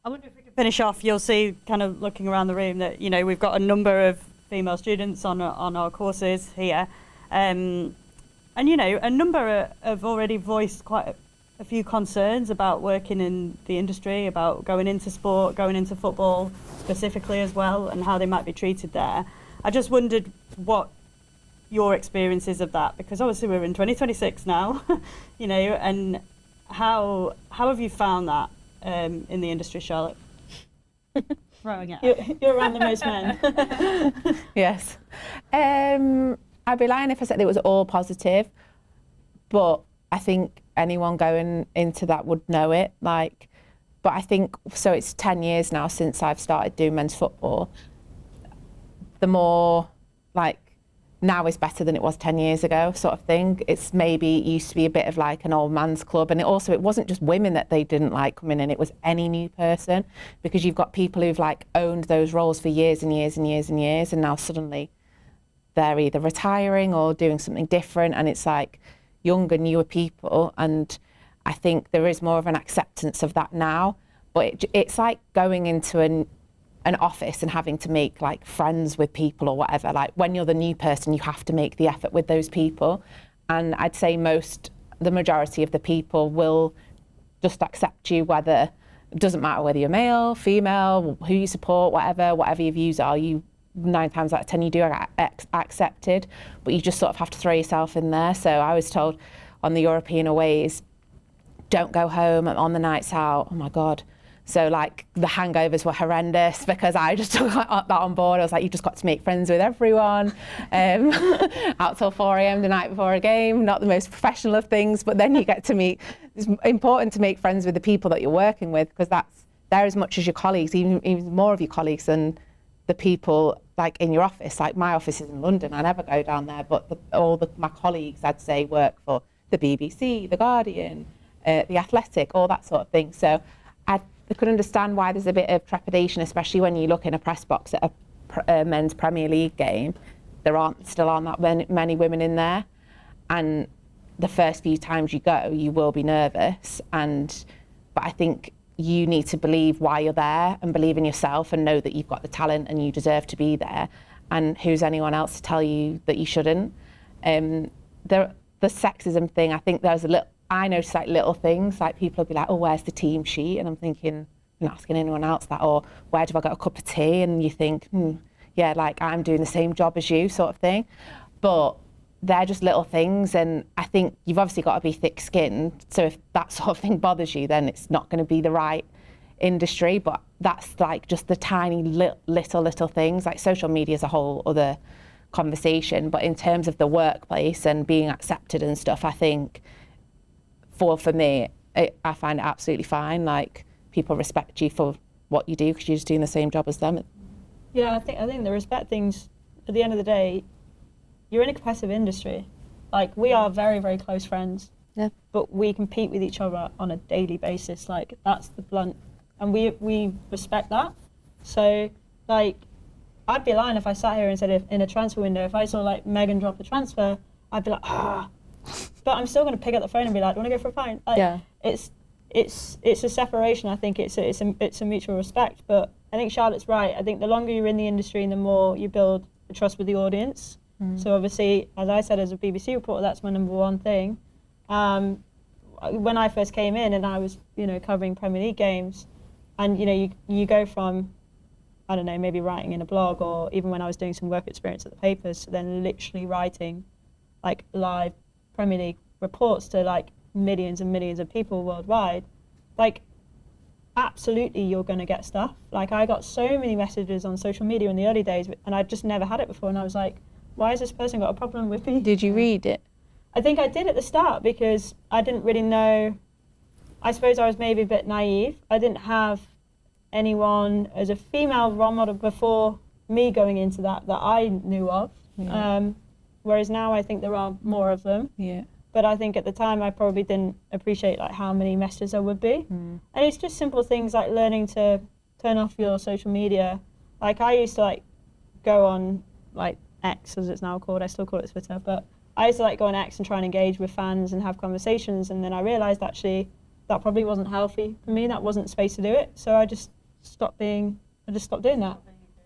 I wonder if we could finish off. You'll see, kind of looking around the room, that we've got a number of female students on our courses here, and a number have already voiced quite a few concerns about working in the industry, about going into sport, going into football specifically as well, and how they might be treated there. I just wondered what your experience is of that, because obviously we're in 2026 now, you know, and how have you found that in the industry, Charlotte? Throwing it. You're around the most men. Yes. I'd be lying if I said it was all positive, but I think anyone going into that would know it. Like, but I think, so it's 10 years now since I've started doing men's football. The more, like, now is better than it was 10 years ago, sort of thing. It's maybe, it used to be a bit of like an old man's club. And it wasn't just women that they didn't like coming in, it was any new person, because you've got people who've like owned those roles for years and years and years and years, and now suddenly they're either retiring or doing something different, and it's like younger, newer people. And I think there is more of an acceptance of that now, but it's like going into an office and having to make like friends with people or whatever. Like when you're the new person, you have to make the effort with those people. And I'd say the majority of the people will just accept you, whether, it doesn't matter whether you're male, female, who you support, whatever your views are, 9 times out of 10 you do get accepted, but you just sort of have to throw yourself in there. So I was told on the European aways, don't go home on the nights out. Oh my God. So like the hangovers were horrendous because I just took that on board. I was like, you've just got to make friends with everyone. Out till 4 a.m. the night before a game, not the most professional of things, but then you get to meet, it's important to make friends with the people that you're working with, because they're as much as your colleagues, even more of your colleagues than the people like in your office. Like my office is in London, I never go down there, but my colleagues, I'd say, work for the BBC, the Guardian, the Athletic, all that sort of thing. So I could understand why there's a bit of trepidation, especially when you look in a press box at a men's Premier League game. There still aren't that many women in there, and the first few times you go, you will be nervous. But I think you need to believe why you're there and believe in yourself and know that you've got the talent and you deserve to be there. And who's anyone else to tell you that you shouldn't? The sexism thing, I think I notice like little things, like people will be like, oh, where's the team sheet? And I'm thinking, I'm not asking anyone else that. Or where do I get a cup of tea? And you think, yeah, like I'm doing the same job as you, sort of thing. But they're just little things, and I think you've obviously got to be thick-skinned. So if that sort of thing bothers you, then it's not going to be the right industry. But that's like just the tiny little things. Like social media is a whole other conversation. But in terms of the workplace and being accepted and stuff, I think for me, I find it absolutely fine. Like people respect you for what you do because you're just doing the same job as them. Yeah, I think the respect things, at the end of the day, you're in a competitive industry. Like, we are very, very close friends. Yeah. But we compete with each other on a daily basis. Like, that's the blunt. And we respect that. So, like, I'd be lying if I sat here and said, if in a transfer window, if I saw, like, Megan drop a transfer, I'd be like, ah. But I'm still going to pick up the phone and be like, do you want to go for a pint? Like, Yeah. It's a separation. I think it's a mutual respect. But I think Charlotte's right. I think the longer you're in the industry and the more you build a trust with the audience. So obviously, as I said, as a BBC reporter, that's my number one thing. When I first came in and I was, covering Premier League games, and you go from, I don't know, maybe writing in a blog, or even when I was doing some work experience at the papers, to then literally writing like live Premier League reports to like millions and millions of people worldwide. Like, absolutely, you're going to get stuff. Like, I got so many messages on social media in the early days, and I'd just never had it before, and I was like, why has this person got a problem with me? Did you read it? I think I did at the start because I didn't really know. I suppose I was maybe a bit naive. I didn't have anyone as a female role model before me going into that I knew of. Yeah. Whereas now I think there are more of them. Yeah. But I think at the time I probably didn't appreciate like how many messages there would be. And it's just simple things like learning to turn off your social media. Like, I used to like go on like X, as it's now called. I still call it Twitter, but I used to like go on X and try and engage with fans and have conversations, and then I realised actually that probably wasn't healthy for me. That wasn't the space to do it. So I just stopped doing that.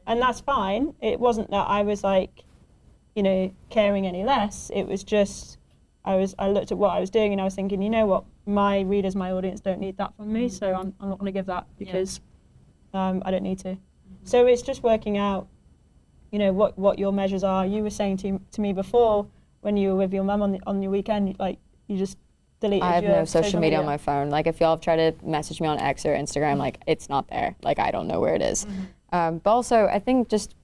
And that's fine. It wasn't that I was like, caring any less. It was just I looked at what I was doing and I was thinking, you know what, my readers, my audience don't need that from me, so I'm not going to give that because I don't need to. So it's just working out you know, what your measures are. You were saying to me before when you were with your mum on your weekend, like you just deleted I have your no social media on my phone. Like if y'all have tried to message me on X or Instagram, like it's not there. Like I don't know where it is. But also I think just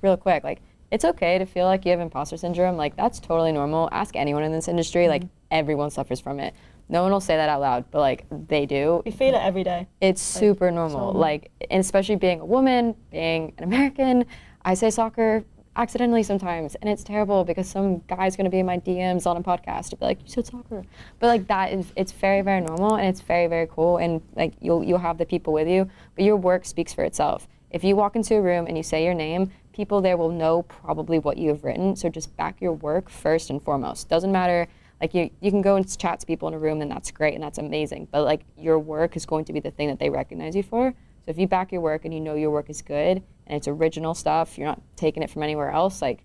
real quick, like it's okay to feel like you have imposter syndrome. Like that's totally normal. Ask anyone in this industry, like everyone suffers from it. No one will say that out loud, but like they do. We feel it every day. It's super normal. Like, and especially being a woman, being an American, I say soccer accidentally sometimes, and it's terrible because some guy's gonna be in my DMs on a podcast to be like, you said soccer. But like it's very, very normal, and it's very, very cool, and like you'll have the people with you, but your work speaks for itself. If you walk into a room and you say your name, people there will know probably what you have written, so just back your work first and foremost. Doesn't matter, like you can go and chat to people in a room and that's great and that's amazing, but like your work is going to be the thing that they recognize you for. So if you back your work and you know your work is good and it's original stuff, you're not taking it from anywhere else, like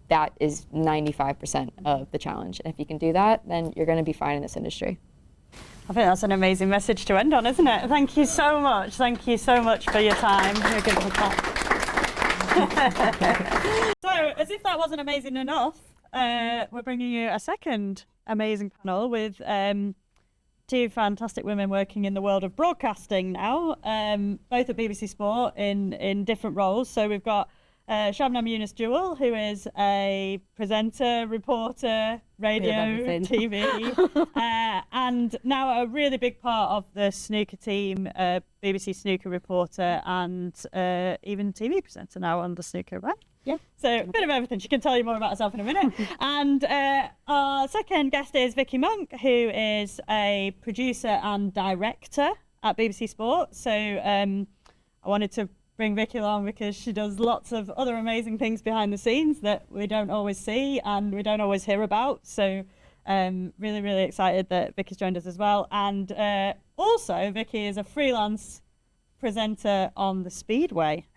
that is 95% of the challenge. And if you can do that, then you're gonna be fine in this industry. I think that's an amazing message to end on, isn't it? Thank you so much. Thank you so much for your time. You're a good So, as if that wasn't amazing enough, we're bringing you a second amazing panel with two fantastic women working in the world of broadcasting now, both at BBC Sport in different roles. So we've got Shabnam Younis-Jewell, who is a presenter, reporter, radio, TV, and now a really big part of the snooker team, BBC snooker reporter, and even TV presenter now on the snooker, right? Yeah. So a bit of everything. She can tell you more about herself in a minute. And our second guest is Vicky Monk, who is a producer and director at BBC Sport. So I wanted to bring Vicky along because she does lots of other amazing things behind the scenes that we don't always see and we don't always hear about. So really, really excited that Vicky's joined us as well. And also, Vicky is a freelance presenter on the Speedway.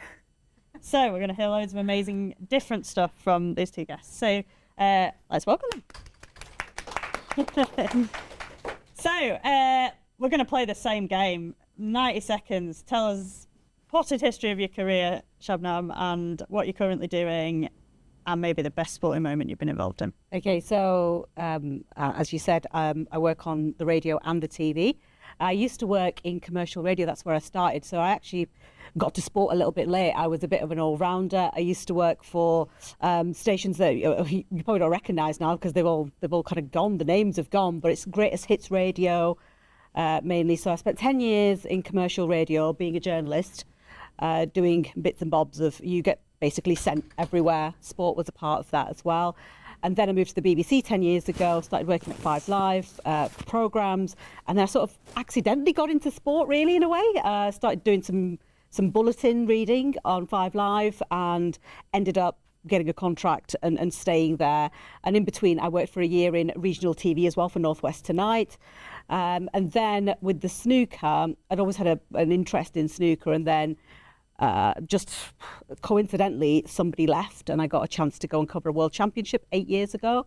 So we're going to hear loads of amazing different stuff from these two guests. So let's welcome them. So we're going to play the same game. 90 seconds. Tell us potted history of your career, Shabnam, and what you're currently doing, and maybe the best sporting moment you've been involved in. Okay, so as you said, I work on the radio and the TV. I used to work in commercial radio. That's where I started. So I actually got to sport a little bit late. I was a bit of an all-rounder. I used to work for stations that you probably don't recognise now because they've all kind of gone. The names have gone, but it's Greatest Hits Radio mainly. So I spent 10 years in commercial radio, being a journalist, doing bits and bobs of, you get basically sent everywhere. Sport was a part of that as well. And then I moved to the BBC 10 years ago, started working at 5 Live programmes, and then I sort of accidentally got into sport, really, in a way. Started doing some bulletin reading on 5 Live and ended up getting a contract and staying there. And in between, I worked for a year in regional TV as well for North West Tonight. And then with the snooker, I'd always had an interest in snooker, and then just coincidentally, somebody left and I got a chance to go and cover a World Championship 8 years ago.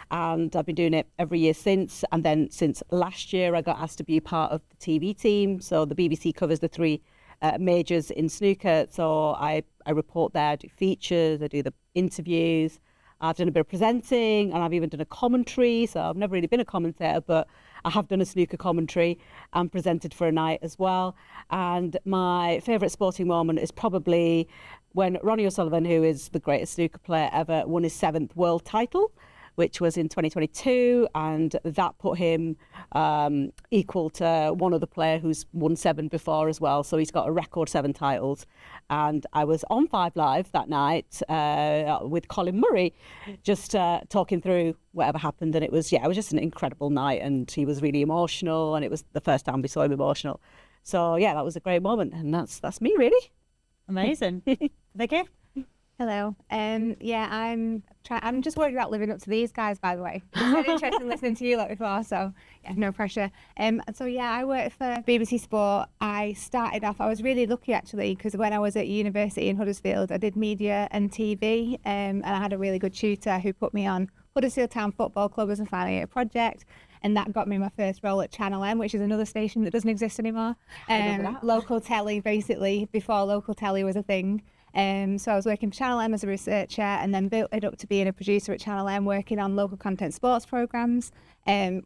And I've been doing it every year since. And then since last year, I got asked to be part of the TV team. So the BBC covers the 3 majors in snooker. So I report there, I do features, I do the interviews. I've done a bit of presenting, and I've even done a commentary. So I've never really been a commentator, but I have done a snooker commentary and presented for a night as well. And my favourite sporting moment is probably when Ronnie O'Sullivan, who is the greatest snooker player ever, won his 7th world title, which was in 2022, and that put him equal to one other player who's won 7 before as well. So he's got a record 7 titles. And I was on 5 Live that night with Colin Murray, just talking through whatever happened. And it was just an incredible night, and he was really emotional, and it was the first time we saw him emotional. So yeah, that was a great moment, and that's me, really. Amazing. Vicky? Hello. I'm just worried about living up to these guys, by the way. It's been interesting listening to you lot before, so yeah, no pressure. I worked for BBC Sport. I started off, I was really lucky actually, because when I was at university in Huddersfield, I did media and TV, and I had a really good tutor who put me on Huddersfield Town Football Club as a final year project. And that got me my first role at Channel M, which is another station that doesn't exist anymore. Local telly, basically, before local telly was a thing. So I was working for Channel M as a researcher, and then built it up to being a producer at Channel M, working on local content sports programmes,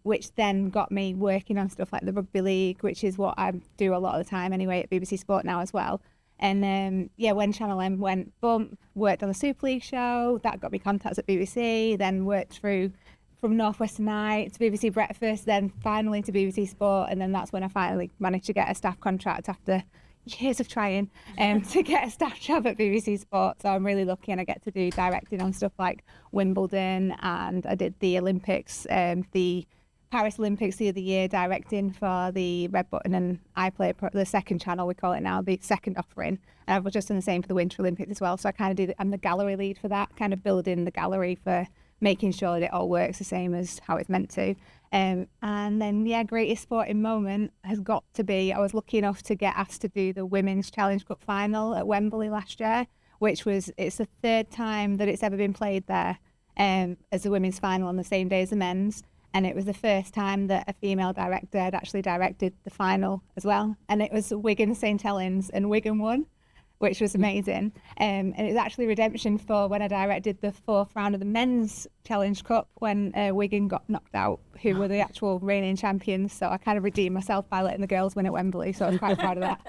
which then got me working on stuff like the Rugby League, which is what I do a lot of the time anyway at BBC Sport now as well. And when Channel M went bump, worked on the Super League show, that got me contacts at BBC, then worked through from Northwestern Night to BBC Breakfast, then finally to BBC Sport, and then that's when I finally managed to get a staff contract after years of trying to get a staff job at BBC Sport. So I'm really lucky, and I get to do directing on stuff like Wimbledon, and I did the Olympics, the Paris Olympics the other year, directing for the Red Button and iPlayer, the second channel we call it now, the second offering. And I've just done the same for the Winter Olympics as well. So I kind of I'm the gallery lead for that, kind of building the gallery for making sure that it all works the same as how it's meant to. And then, greatest sporting moment has got to be, I was lucky enough to get asked to do the Women's Challenge Cup final at Wembley last year, it's the third time that it's ever been played there as the women's final on the same day as the men's. And it was the first time that a female director had actually directed the final as well. And it was Wigan St Helens, and Wigan won, which was amazing. And it was actually redemption for when I directed the fourth round of the Men's Challenge Cup when Wigan got knocked out, who were the actual reigning champions. So I kind of redeemed myself by letting the girls win at Wembley. So I was quite proud of that.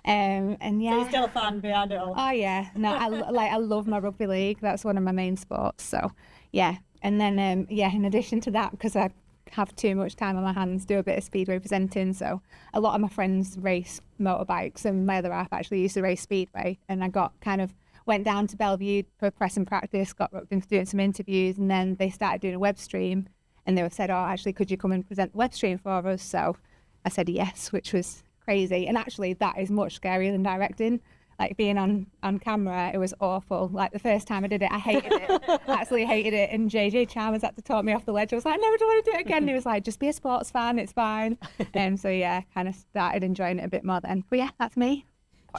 And yeah. So you're still a fan behind it all? Oh yeah, no, I love my rugby league. That's one of my main sports. So yeah. And then, in addition to that, because I have too much time on my hands, do a bit of speedway presenting. So a lot of my friends race motorbikes, and my other half actually used to race speedway. And I went down to Bellevue for press and practice, got roped into doing some interviews, and then they started doing a web stream. And they said, oh, actually, could you come and present the web stream for us? So I said yes, which was crazy. And actually, that is much scarier than directing. Like being on camera, it was awful. Like the first time I did it, I hated it. Absolutely hated it. And JJ Chalmers had to talk me off the ledge. I was like, I never want to do it again. And he was like, just be a sports fan, it's fine. And so kind of started enjoying it a bit more then. But yeah, that's me.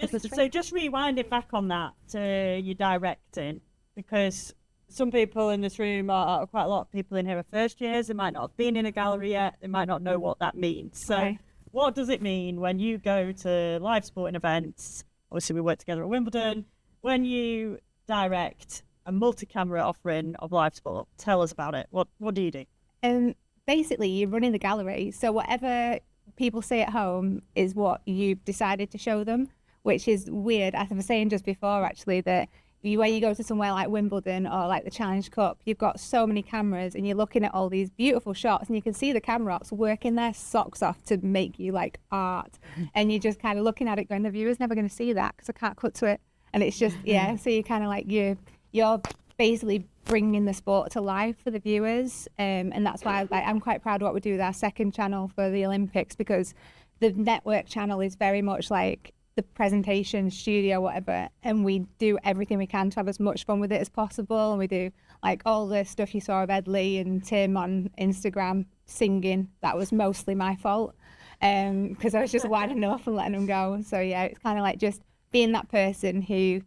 Just rewinding back on that to your directing, because some people in this room are quite a lot of people in here are first years. They might not have been in a gallery yet. They might not know what that means. So what does it mean when you go to live sporting events? Obviously, we work together at Wimbledon. When you direct a multi-camera offering of live sport, tell us about it. What do you do? Basically, you're running the gallery. So whatever people say at home is what you've decided to show them, which is weird. As I was saying just before, actually, that when you go to somewhere like Wimbledon or like the Challenge Cup, you've got so many cameras and you're looking at all these beautiful shots, and you can see the camera ops working their socks off to make you like art. And you're just kind of looking at it going, the viewer's never going to see that because I can't cut to it. And it's just, so you kind of like, you're basically bringing the sport to life for the viewers. And that's why I'm quite proud of what we do with our second channel for the Olympics, because the network channel is very much like the presentation studio, whatever, and we do everything we can to have as much fun with it as possible. And we do like all the stuff you saw of Ed Lee and Tim on Instagram singing. That was mostly my fault because I was just winding up and letting them go. So yeah, it's kind of like just being that person who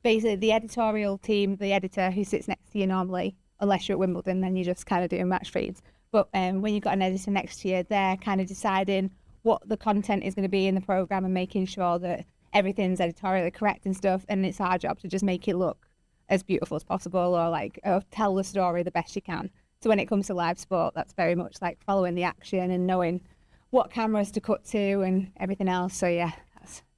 basically the editorial team, the editor who sits next to you normally, unless you're at Wimbledon, then you're just kind of doing match feeds. But when you've got an editor next to you, they're kind of deciding what the content is going to be in the programme and making sure that everything's editorially correct and stuff. And it's our job to just make it look as beautiful as possible, or tell the story the best you can. So when it comes to live sport, that's very much like following the action and knowing what cameras to cut to and everything else. So yeah,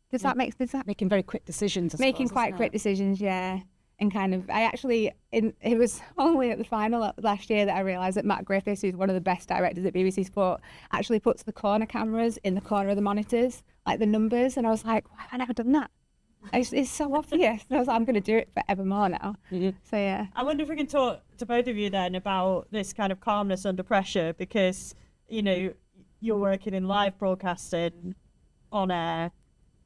does that make sense? Making very quick decisions. Making quite quick decisions, yeah. And kind of, it was only at the final last year that I realised that Matt Griffiths, who's one of the best directors at BBC Sport, actually puts the corner cameras in the corner of the monitors, like the numbers. And I was like, why have I never done that? It's so obvious. And I was like, I'm going to do it forevermore now. Mm-hmm. So yeah. I wonder if we can talk to both of you then about this kind of calmness under pressure, because, you're working in live broadcasting on air.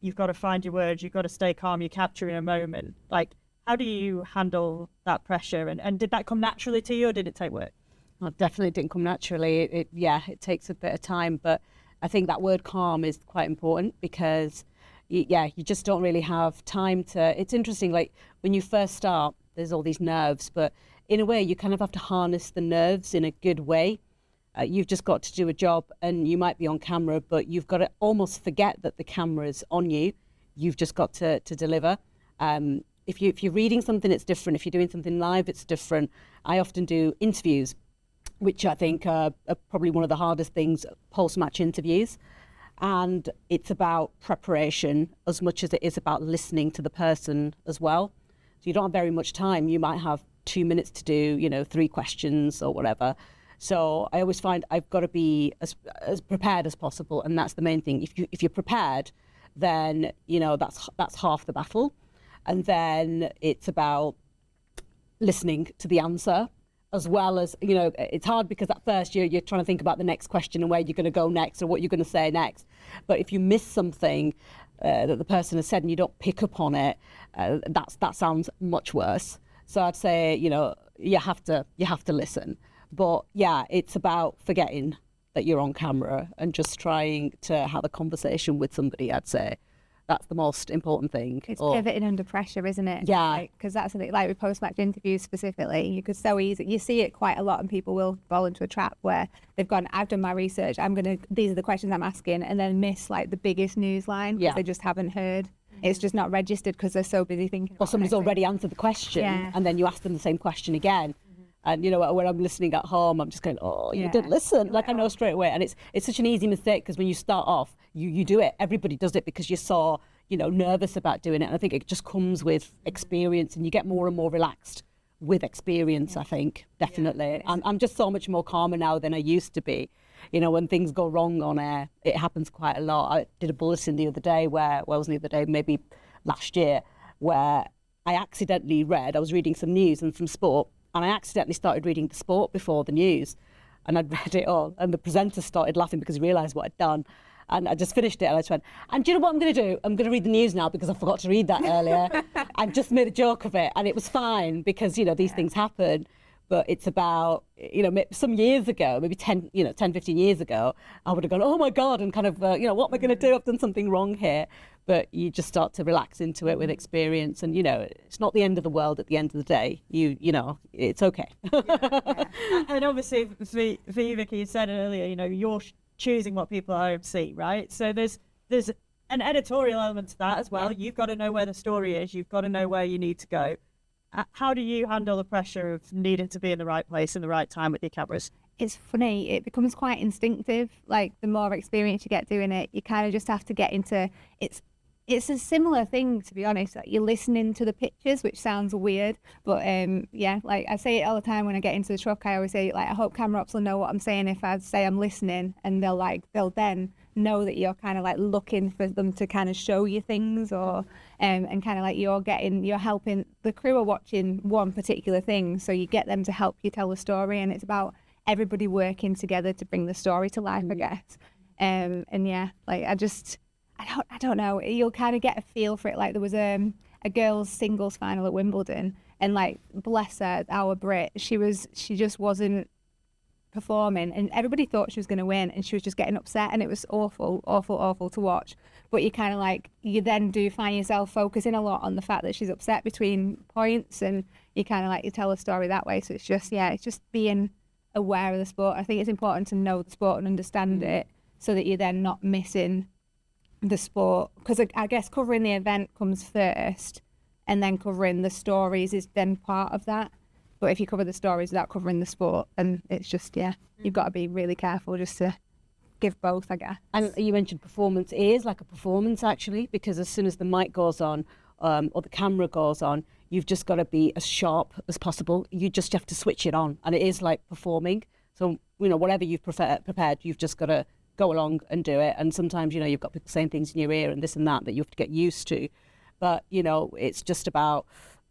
You've got to find your words. You've got to stay calm. You're capturing a moment. Like, how do you handle that pressure? And did that come naturally to you, or did it take work? Well, it definitely didn't come naturally. It takes a bit of time, but I think that word calm is quite important because, you just don't really have time to. It's interesting, like when you first start, there's all these nerves, but in a way, you kind of have to harness the nerves in a good way. You've just got to do a job, and you might be on camera, but you've got to almost forget that the camera's on you. You've just got to deliver. if you're reading something, it's different. If you're doing something live, it's different. I often do interviews, which I think are probably one of the hardest things, post-match interviews. And it's about preparation as much as it is about listening to the person as well. So you don't have very much time. You might have 2 minutes to do, 3 questions or whatever. So I always find I've got to be as prepared as possible, and that's the main thing. If you're prepared, then that's half the battle, and then it's about listening to the answer, as well as it's hard because at first you're trying to think about the next question and where you're going to go next or what you're going to say next. But if you miss something that the person has said and you don't pick up on it, that sounds much worse. So I'd say you have to listen. But yeah, it's about forgetting that you're on camera and just trying to have a conversation with somebody, I'd say. That's the most important thing. It's pivoting under pressure, isn't it? Yeah. Because that's the thing, like with post-match interviews specifically, you could so easy, you see it quite a lot, and people will fall into a trap where they've gone, I've done my research, these are the questions I'm asking, and then miss like the biggest news line because they just haven't heard. It's just not registered because they're so busy thinking. Or somebody's already answered the question, and then you ask them the same question again. And when I'm listening at home, I'm just going, you didn't listen. Like I know straight away. And it's such an easy mistake because when you start off, you do it. Everybody does it because you're so, nervous about doing it. And I think it just comes with experience, and you get more and more relaxed with experience, I think, definitely. I'm just so much more calmer now than I used to be. When things go wrong on air, it happens quite a lot. I did a bulletin the other day maybe last year, where I accidentally I was reading some news and some sport, and I accidentally started reading the sport before the news, and I'd read it all, and the presenter started laughing because he realised what I'd done. And I just finished it, and I just went, and do you know what I'm going to do? I'm going to read the news now because I forgot to read that earlier. And just made a joke of it, and it was fine because, these things happen. But it's about, some years ago, maybe 10, 15 years ago, I would have gone, oh my God, and kind of, what am I going to do? I've done something wrong here. But you just start to relax into it with experience. And, it's not the end of the world at the end of the day. It's okay. And obviously, for you, Vicky, you said it earlier, you're choosing what people at home see, right? So there's an editorial element to that as well. You've got to know where the story is. You've got to know where you need to go. How do you handle the pressure of needing to be in the right place in the right time with your cameras? It's funny, it becomes quite instinctive. Like the more experience you get doing it, you kind of just have to get into it's a similar thing, to be honest. Like you're listening to the pictures, which sounds weird, but like I say it all the time when I get into the truck. I always say, like, I hope camera ops will know what I'm saying if I say I'm listening, and they'll then know that you're kind of like looking for them to kind of show you things, or and kind of like you're helping the crew are watching one particular thing, so you get them to help you tell the story, and it's about everybody working together to bring the story to life, I guess. I don't know, you'll kind of get a feel for it. Like there was a girls singles final at Wimbledon, and like bless her, our Brit, she just wasn't performing, and everybody thought she was going to win, and she was just getting upset, and it was awful to watch. But you then do find yourself focusing a lot on the fact that she's upset between points, and you kind of you tell a story that way. So it's just being aware of the sport. I think it's important to know the sport and understand it, so that you're then not missing the sport, because I guess covering the event comes first, and then covering the stories is then part of that. But if you cover the stories without covering the sport, and it's just you've got to be really careful just to give both, I guess. And you mentioned performance. It is like a performance actually, because as soon as the mic goes on or the camera goes on, you've just got to be as sharp as possible. You just have to switch it on, and it is like performing. So whatever you've prepared, you've just got to go along and do it. And sometimes you've got people saying things in your ear and this and that you have to get used to, but it's just about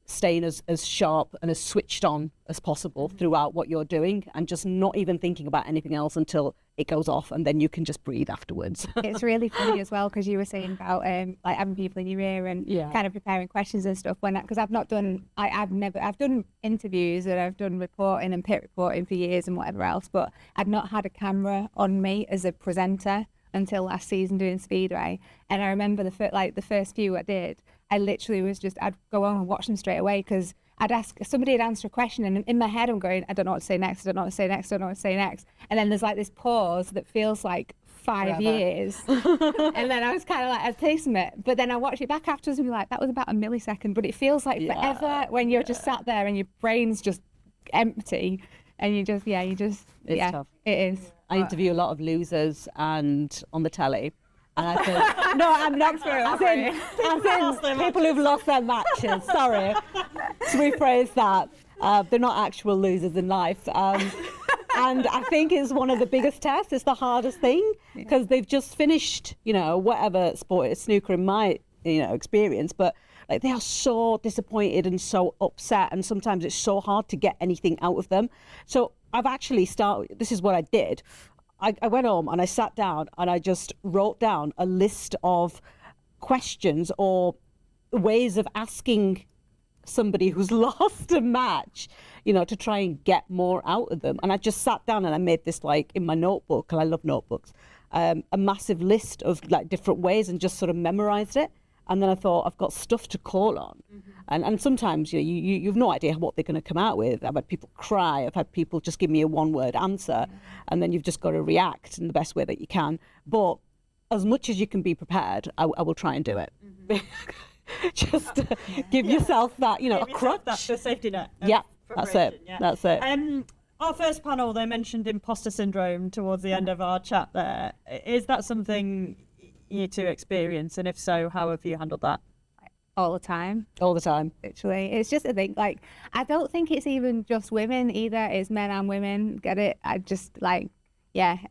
staying as sharp and as switched on as possible throughout what you're doing, and just not even thinking about anything else until it goes off, and then you can just breathe afterwards. It's really funny as well, because you were saying about like having people in your ear and kind of preparing questions and stuff. Because I've done interviews and I've done reporting and pit reporting for years and whatever else, but I'd not had a camera on me as a presenter until last season doing Speedway. And I remember the first few I did, I literally I'd go on and watch them straight away, because somebody would answer a question, and in my head I'm going, I don't know what to say next, I don't know what to say next. And then there's like this pause that feels like 5 Forever. years. And then I was kind of like, I've tasted it. But then I watched it back afterwards and be like, that was about a millisecond. But it feels like forever when you're just sat there and your brain's just empty. And you just, It's tough. it is. I interview a lot of losers and on the telly. And I think, no, I'm not as in people who've lost their matches. Sorry, to rephrase that. They're not actual losers in life. And I think it's one of the biggest tests. It's the hardest thing because they've just finished, whatever sport is, snooker in my, experience. But like they are so disappointed and so upset, and sometimes it's so hard to get anything out of them. So I've actually started. This is what I did. I went home and I sat down and I just wrote down a list of questions or ways of asking somebody who's lost a match, to try and get more out of them. And I just sat down and I made this like in my notebook, because I love notebooks, a massive list of like different ways and just sort of memorized it. And then I thought, I've got stuff to call on. And sometimes you've no idea what they're going to come out with. I've had people cry. I've had people just give me a one-word answer. And then you've just got to react in the best way that you can. But as much as you can be prepared, I will try and do it. Just give yourself that, a crutch. That's the safety net. Yeah, that's it. Yeah. That's it. Our first panel, they mentioned imposter syndrome towards the end of our chat there. Is that something you two experience? And if so, how have you handled that? All the time. All the time. Literally. It's just a thing. Like, I don't think it's even just women either. It's men and women. Get it? I just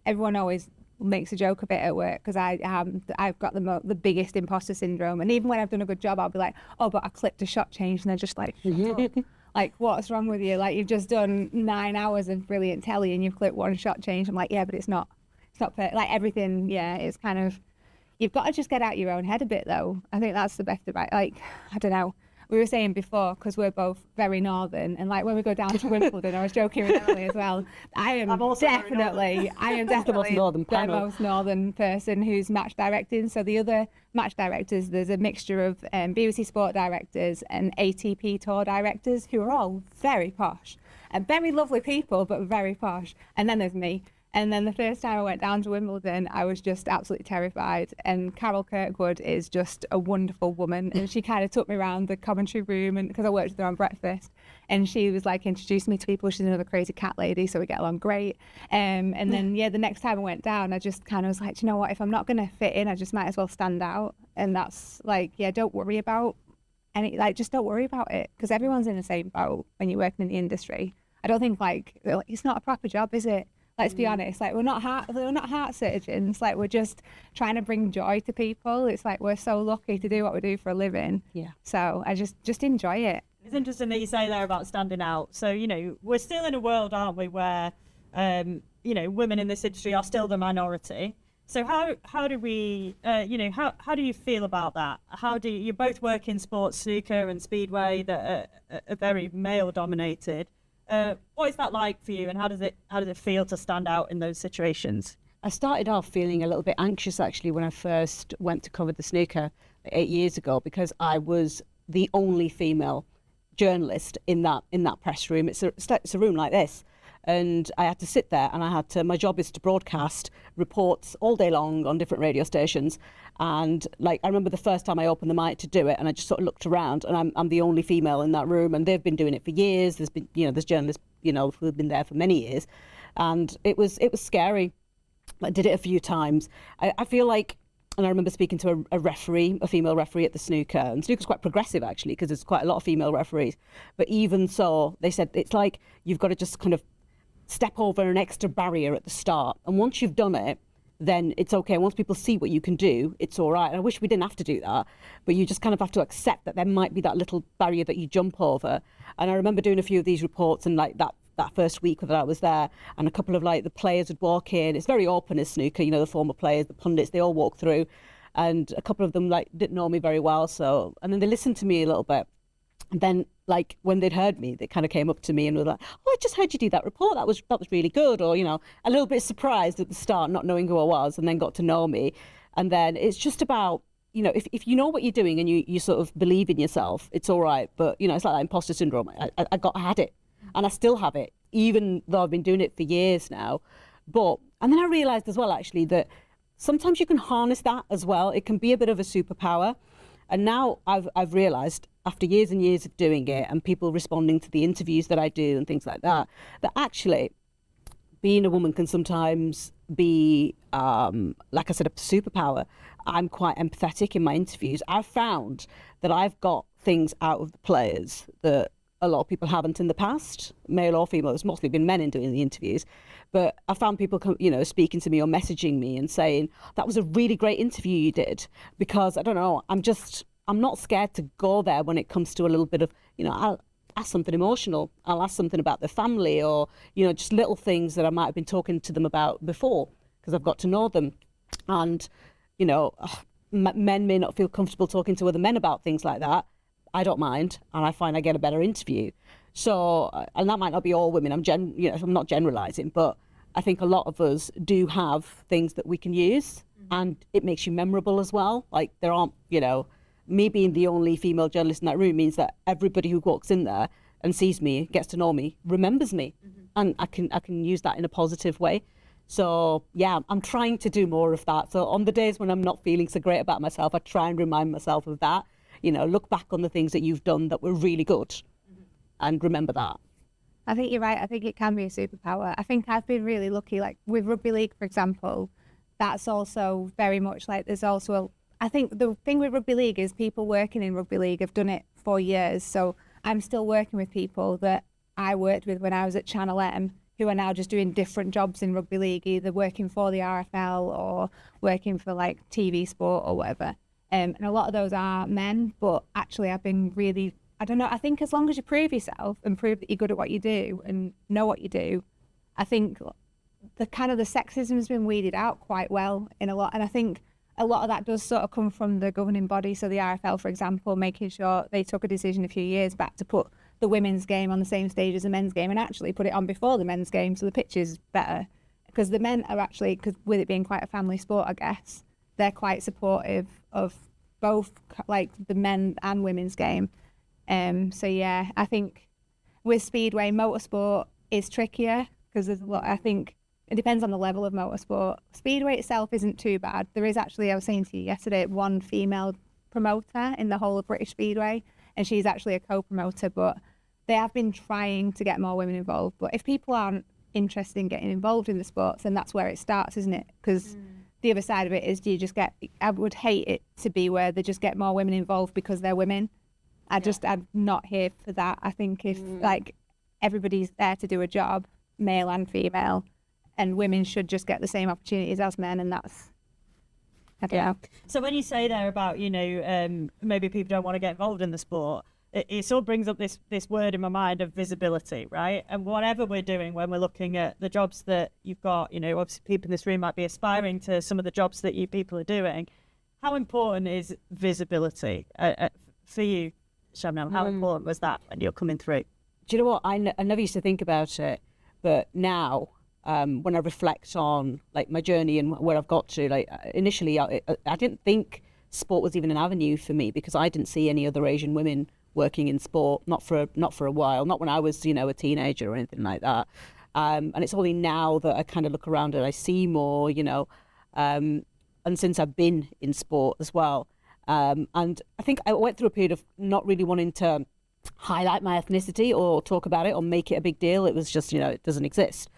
everyone always makes a joke of it at work because I've got the biggest imposter syndrome. And even when I've done a good job, I'll be like, oh, but I clipped a shot change. And they're just like, shut up. Like, what's wrong with you? Like, you've just done 9 hours of brilliant telly and you've clipped one shot change. I'm like, yeah, but it's not perfect. Like, everything, it's kind of, you've got to just get out your own head a bit, though. I think that's the best advice. Like, I don't know. We were saying before, because we're both very northern, and like when we go down to Wimbledon, I was joking with Emily as well. I am definitely the most northern person who's match directing. So the other match directors, there's a mixture of BBC Sport directors and ATP Tour directors who are all very posh and very lovely people, but very posh. And then there's me. And then the first time I went down to Wimbledon, I was just absolutely terrified. And Carol Kirkwood is just a wonderful woman. And she kind of took me around the commentary room, and because I worked with her on breakfast. And she was like introducing me to people. She's another crazy cat lady, so we get along great. And then, the next time I went down, I just kind of was like, you know what, if I'm not going to fit in, I just might as well stand out. And that's like, don't worry about any, like, just don't worry about it. Because everyone's in the same boat when you're working in the industry. I don't think it's not a proper job, is it? Let's be honest, like we're not heart surgeons, like we're just trying to bring joy to people. It's like we're so lucky to do what we do for a living. Yeah. So I just enjoy it. It's interesting that you say there about standing out. So, we're still in a world, aren't we, where, women in this industry are still the minority. So how do we, how do you feel about that? You both work in sports, snooker and speedway that are very male dominated. What is that like for you, and how does it feel to stand out in those situations? I started off feeling a little bit anxious actually when I first went to cover the snooker 8 years ago, because I was the only female journalist in that press room. It's a room like this, and I had to sit there, and my job is to broadcast reports all day long on different radio stations. And like, I remember the first time I opened the mic to do it, and I just sort of looked around, and I'm the only female in that room, and they've been doing it for years. There's been, there's journalists, who've been there for many years, and it was scary. I did it a few times. I feel like, and I remember speaking to a female referee at the snooker, and snooker's quite progressive actually, because there's quite a lot of female referees. But even so, they said it's like you've got to just kind of step over an extra barrier at the start, and once you've done it, then it's okay. Once people see what you can do, it's all right. And I wish we didn't have to do that, but you just kind of have to accept that there might be that little barrier that you jump over. And I remember doing a few of these reports, and like that first week that I was there, and a couple of like the players would walk in. It's very open as snooker, the former players, the pundits, they all walk through, and a couple of them like didn't know me very well. So, and then they listened to me a little bit. And then, like, when they'd heard me, they kind of came up to me and were like, oh, I just heard you do that report. That was really good. Or, a little bit surprised at the start, not knowing who I was, and then got to know me. And then it's just about, if you know what you're doing and you sort of believe in yourself, it's all right. But, it's like that imposter syndrome. I had it, and I still have it, even though I've been doing it for years now. And then I realised as well, actually, that sometimes you can harness that as well. It can be a bit of a superpower. And now I've realised, after years and years of doing it and people responding to the interviews that I do and things like that, that actually being a woman can sometimes be, like I said, a superpower. I'm quite empathetic in my interviews. I've found that I've got things out of the players that a lot of people haven't in the past, male or female. It's mostly been men in doing the interviews. But I found people, speaking to me or messaging me and saying, that was a really great interview you did. Because, I don't know, I'm not scared to go there when it comes to a little bit of, I'll ask something emotional. I'll ask something about their family or, just little things that I might have been talking to them about before because I've got to know them. And, men may not feel comfortable talking to other men about things like that. I don't mind, and I find I get a better interview. So, and that might not be all women. I'm not generalising, but I think a lot of us do have things that we can use, and it makes you memorable as well. Like there aren't, me being the only female journalist in that room means that everybody who walks in there and sees me, gets to know me, remembers me, and I can use that in a positive way. So yeah, I'm trying to do more of that. So on the days when I'm not feeling so great about myself, I try and remind myself of that. Look back on the things that you've done that were really good and remember that. I think you're right. I think it can be a superpower. I think I've been really lucky, like with rugby league, for example, that's also very much like there's also I think the thing with rugby league is people working in rugby league have done it for years. So I'm still working with people that I worked with when I was at Channel M who are now just doing different jobs in rugby league, either working for the RFL or working for like TV sport or whatever. And a lot of those are men, but actually I've been really, I don't know, I think as long as you prove yourself and prove that you're good at what you do and know what you do, I think the sexism has been weeded out quite well in a lot. And I think a lot of that does sort of come from the governing body. So the RFL, for example, making sure they took a decision a few years back to put the women's game on the same stage as the men's game and actually put it on before the men's game so the pitch is better. Because the men are actually, because with it being quite a family sport, I guess, they're quite supportive of both like the men and women's game. So yeah, I think with speedway, motorsport is trickier because there's a lot, I think it depends on the level of motorsport. Speedway itself isn't too bad. There is actually, I was saying to you yesterday, one female promoter in the whole of British Speedway, and she's actually a co-promoter, but they have been trying to get more women involved. But if people aren't interested in getting involved in the sports, then that's where it starts, isn't it? Because the other side of it is, do you just get, I would hate it to be where they just get more women involved because they're women. I'm not here for that. I think if like everybody's there to do a job, male and female, and women should just get the same opportunities as men, and that's, I don't know. So when you say there about, maybe people don't want to get involved in the sport, it sort of brings up this word in my mind of visibility, right? And whatever we're doing when we're looking at the jobs that you've got, obviously people in this room might be aspiring to some of the jobs that you people are doing. How important is visibility for you, Shabnam? How important was that when you're coming through? Do you know what? I never used to think about it, but now when I reflect on like my journey and where I've got to, like initially I didn't think sport was even an avenue for me because I didn't see any other Asian women working in sport, not for a while, not when I was, a teenager or anything like that. And it's only now that I kind of look around and I see more, and since I've been in sport as well. And I think I went through a period of not really wanting to highlight my ethnicity or talk about it or make it a big deal. It was just, it doesn't exist.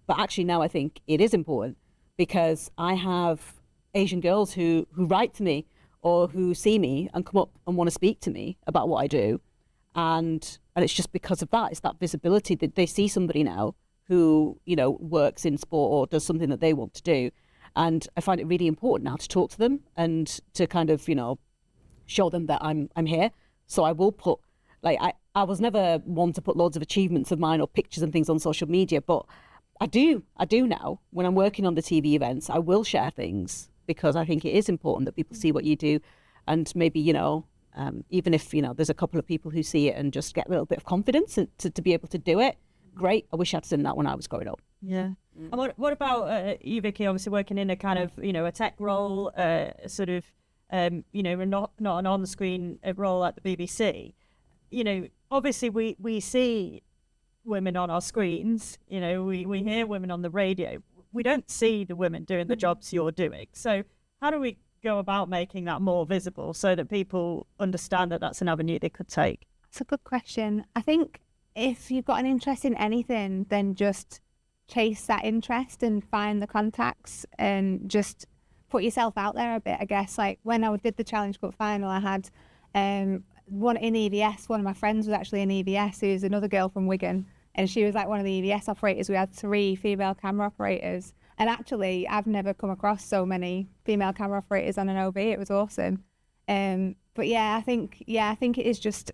But actually now I think it is important because I have Asian girls who write to me or who see me and come up and want to speak to me about what I do. And it's just because of that. It's that visibility that they see somebody now who, works in sport or does something that they want to do. And I find it really important now to talk to them and to kind of, show them that I'm here. So I will put, like, I was never one to put loads of achievements of mine or pictures and things on social media, but I do now. When I'm working on the TV events, I will share things because I think it is important that people see what you do. And maybe, even if, there's a couple of people who see it and just get a little bit of confidence to be able to do it, great. I wish I'd done that when I was growing up. Yeah. And what about you, Vicky, obviously working in a kind of, a tech role, sort of, not an on-screen role at the BBC. Obviously we see women on our screens, we hear women on the radio. we don't see the women doing the jobs you're doing. So how do we go about making that more visible so that people understand that that's an avenue they could take? That's a good question. I think if you've got an interest in anything, then just chase that interest and find the contacts and just put yourself out there a bit, I guess. Like when I did the Challenge Cup final, I had one in EVS. One of my friends was actually in EVS, who's another girl from Wigan, and she was like one of the EVS operators. We had 3 female camera operators, and actually I've never come across so many female camera operators on an OB. It was awesome. But yeah, I think it is just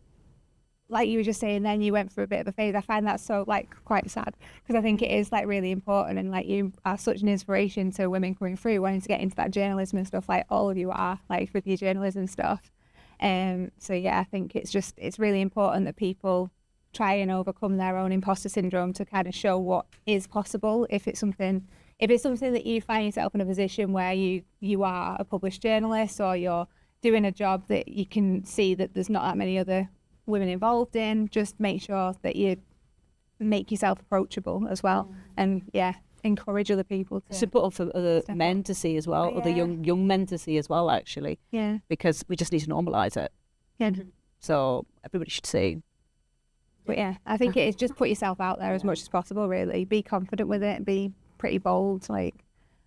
like you were just saying. Then you went through a bit of a phase. I find that so like quite sad, because I think it is like really important, and like you are such an inspiration to women coming through wanting to get into that journalism and stuff. Like all of you are, like with your journalism stuff. So yeah, I think it's really important that people try and overcome their own imposter syndrome to kind of show what is possible. If it's something that you find yourself in a position where you are a published journalist, or you're doing a job that you can see that there's not that many other women involved in, just make sure that you make yourself approachable as well. And yeah, encourage other people to. It's important for other men to see as well, other young men to see as well, actually. Yeah. Because we just need to normalise it. Yeah. So everybody should see. But yeah, I think it is just put yourself out there as much as possible, really. Be confident with it, be pretty bold. Like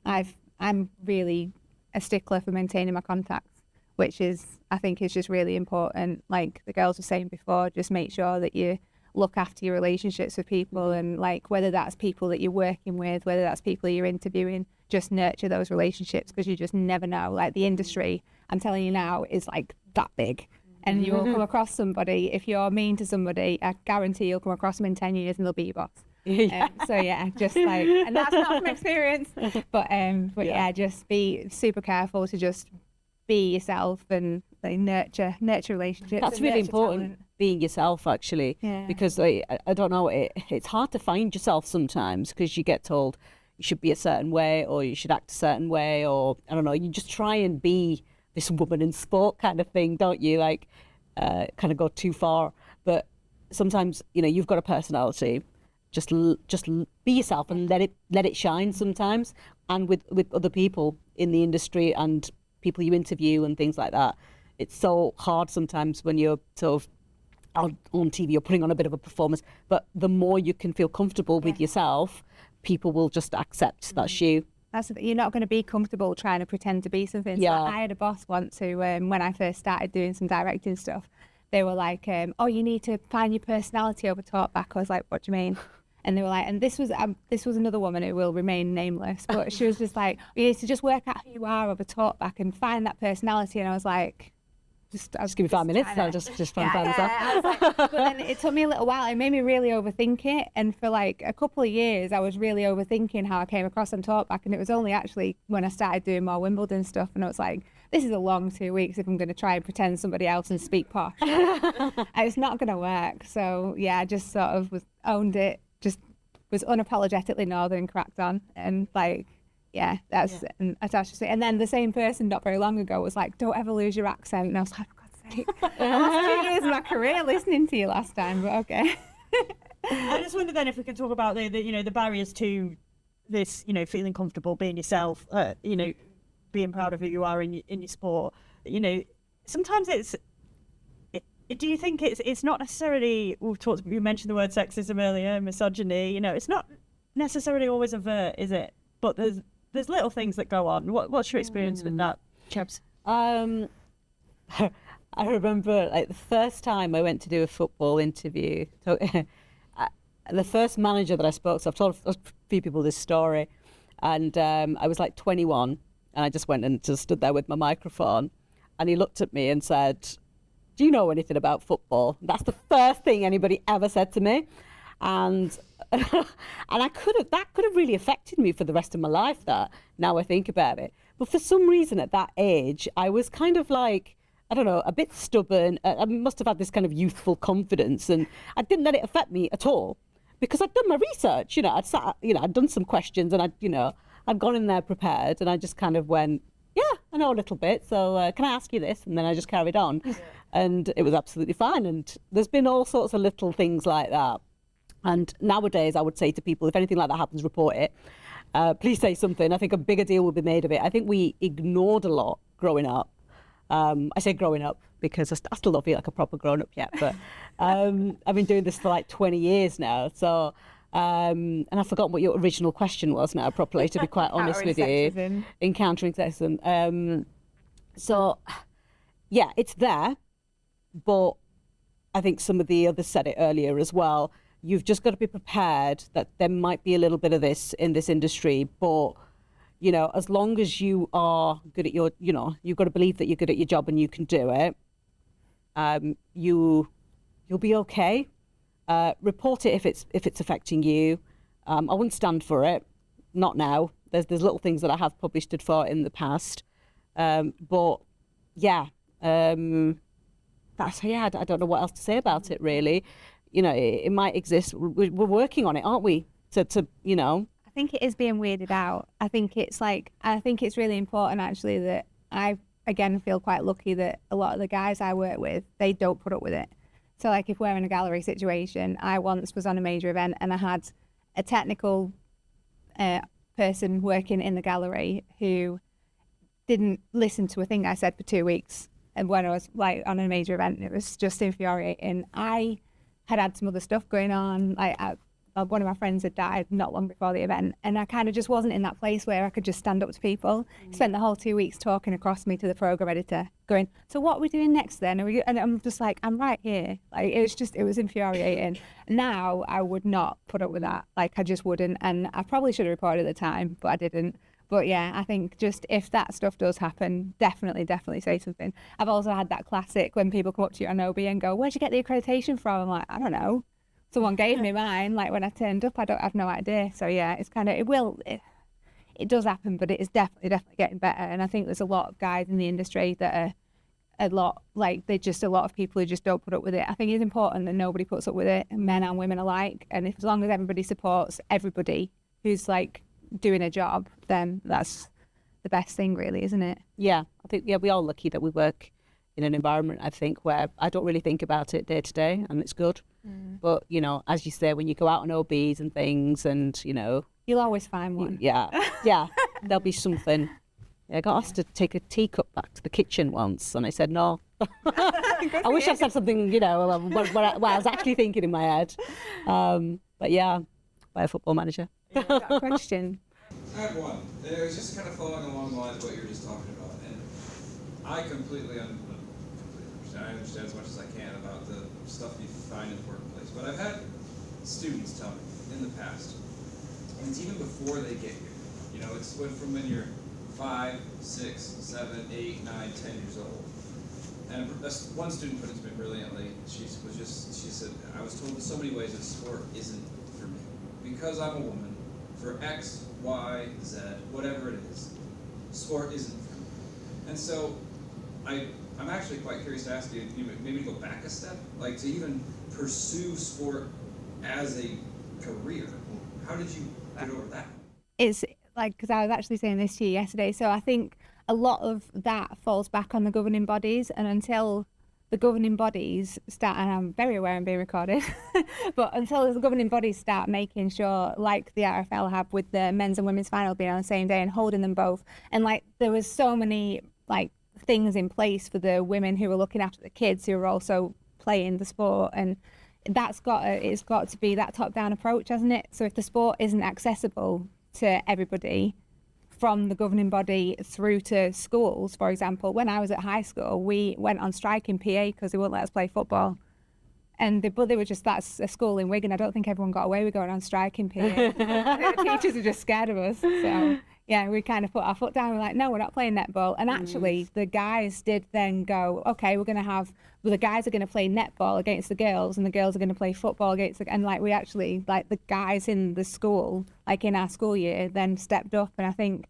I'm really a stickler for maintaining my contacts, which I think is just really important. Like the girls were saying before, just make sure that you look after your relationships with people, and like whether that's people that you're working with, whether that's people you're interviewing, just nurture those relationships, because you just never know. Like the industry, I'm telling you now, is like that big. And you will come across somebody, if you're mean to somebody, I guarantee you'll come across them in 10 years and they'll be your boss. So yeah, just like, and that's not from experience, but yeah, just be super careful to just be yourself and like, nurture relationships. That's really important, talent. Being yourself, actually, because I don't know, it's hard to find yourself sometimes, because you get told you should be a certain way, or you should act a certain way, or I don't know, you just try and be this woman in sport kind of thing, don't you? Like, kind of go too far. But sometimes, you've got a personality. Just be yourself and let it shine sometimes. And with other people in the industry and people you interview and things like that, it's so hard sometimes when you're sort of on TV, you're putting on a bit of a performance. But the more you can feel comfortable with yourself, people will just accept that's you. You're not going to be comfortable trying to pretend to be something. So I had a boss once who, when I first started doing some directing stuff, they were like, oh, you need to find your personality over talkback. I was like, what do you mean? And they were like, and this was another woman who will remain nameless, but she was just like, you need to just work out who you are over talkback and find that personality. And I was like, just give me 5 minutes. I'll just find this out. Like, but then it took me a little while. It made me really overthink it. And for like a couple of years, I was really overthinking how I came across on talkback. And it was only actually when I started doing more Wimbledon stuff, and I was like, this is a long 2 weeks if I'm going to try and pretend somebody else and speak posh. It's not going to work. So yeah, I just sort of owned it, just was unapologetically Northern and cracked on. And like, yeah, that's and then the same person not very long ago was like, don't ever lose your accent. And I was like, for God's sake, I lost 2 years of my career listening to you last time, but okay. I just wonder then if we could talk about the barriers to this, feeling comfortable being yourself, being proud of who you are in your sport. Sometimes do you think it's not necessarily, you mentioned the word sexism earlier, misogyny, it's not necessarily always overt, is it? But there's little things that go on. What's your experience with that, Chebs? I remember like the first time I went to do a football interview. The first manager that I spoke to, I've told a few people this story, and I was like 21, and I just went and just stood there with my microphone, and he looked at me and said, do you know anything about football? That's the first thing anybody ever said to me. And that could have really affected me for the rest of my life, that, now I think about it. But for some reason at that age, I was kind of like, I don't know, a bit stubborn. I must have had this kind of youthful confidence, and I didn't let it affect me at all, because I'd done my research. I'd done some questions, and I'd gone in there prepared, and I just kind of went, yeah, I know a little bit, so can I ask you this? And then I just carried on. And it was absolutely fine. And there's been all sorts of little things like that. And nowadays, I would say to people, if anything like that happens, report it. please say something. I think a bigger deal will be made of it. I think we ignored a lot growing up. I say growing up because I still don't feel like a proper grown-up yet, but I've been doing this for like 20 years now. So, and I've forgotten what your original question was now properly, to be quite honest with you. Encountering sexism. So, yeah, it's there, but I think some of the others said it earlier as well. You've just got to be prepared that there might be a little bit of this in this industry, but you know, as long as you are good at your, you know, you've got to believe that you're good at your job and you can do it. You'll be okay. Report it if it's affecting you. I wouldn't stand for it, not now. There's little things that I have probably stood for in the past, but yeah, I don't know what else to say about it really. You know, it might exist. We're working on it, aren't we? To you know. I think it is being weirded out. I think it's really important actually that I again feel quite lucky that a lot of the guys I work with, they don't put up with it. So like if we're in a gallery situation, I once was on a major event and I had a technical person working in the gallery who didn't listen to a thing I said for 2 weeks. And when I was like on a major event, it was just infuriating. I had some other stuff going on. Like one of my friends had died not long before the event, and I kind of just wasn't in that place where I could just stand up to people. Spent the whole 2 weeks talking across me to the program editor, going, "So what are we doing next then?" And I'm just like, "I'm right here." Like it was infuriating. Now I would not put up with that. Like I just wouldn't, and I probably should have reported at the time, but I didn't. But yeah, I think just if that stuff does happen, definitely say something. I've also had that classic when people come up to you on OB and go, "Where'd you get the accreditation from?" I'm like, "I don't know. Someone gave me mine." Like when I turned up, I have no idea. So yeah, it's kind of, it does happen, but it is definitely getting better. And I think there's a lot of guys in the industry that are a lot of people who just don't put up with it. I think it's important that nobody puts up with it, men and women alike. And as long as everybody supports everybody who's like doing a job, then that's the best thing really, isn't it? Yeah, I think, yeah, we're all lucky that we work in an environment, I think, where I don't really think about it day to day, and it's good. But, you know, as you say, when you go out on OBs and things and, you know... You'll always find one. Yeah, there'll be something. I got asked to take a teacup back to the kitchen once, and I said no. I wish I said something, you know, what I was actually thinking in my head. But yeah, by a football manager. Got a question? I have one. It was just kind of following along the lines of what you were just talking about, and I completely understand. I understand as much as I can about the stuff you find in the workplace, but I've had students tell me in the past, and it's even before they get here. You know, it's from when you're 5, 6, 7, 8, 9, 10 years old. And one student put it to me brilliantly. She said, "I was told in so many ways that sport isn't for me because I'm a woman. For X, Y, Z, whatever it is, sport isn't for me." And so I'm actually quite curious to ask you, maybe to go back a step, like to even pursue sport as a career. How did you get over that? It's like, because I was actually saying this to you yesterday, so I think a lot of that falls back on the governing bodies, and until the governing bodies start, and I'm very aware I'm being recorded, but until the governing bodies start making sure, like the RFL have with the men's and women's final being on the same day and holding them both, and like there was so many like things in place for the women who were looking after the kids who were also playing the sport, and it's got to be that top-down approach, hasn't it? So if the sport isn't accessible to everybody, from the governing body through to schools, for example, when I was at high school, we went on strike in PA because they wouldn't let us play football. But they were just, that's a school in Wigan. I don't think everyone got away with going on strike in PA. The teachers were just scared of us. So yeah, we kind of put our foot down. We're like, no, we're not playing netball. And actually, the guys did then go, okay, the guys are going to play netball against the girls, and the girls are going to play football against and like we actually, like the guys in the school, like in our school year, then stepped up. And I think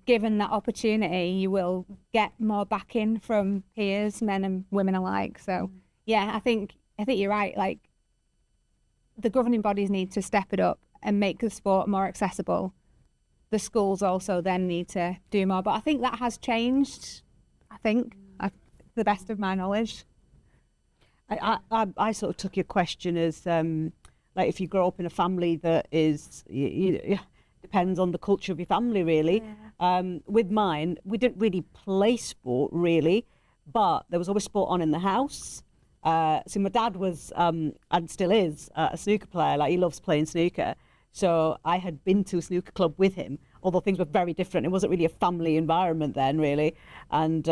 given that opportunity, you will get more backing from peers, men and women alike. So yeah, I think you're right. Like the governing bodies need to step it up and make the sport more accessible. The schools also then need to do more, but I think that has changed. I think, to the best of my knowledge. I sort of took your question as like if you grow up in a family that is depends on the culture of your family, really. With mine, we didn't really play sport, really, but there was always sport on in the house. So my dad was, and still is, a snooker player. Like, he loves playing snooker. So I had been to a snooker club with him, although things were very different. It wasn't really a family environment then, really. And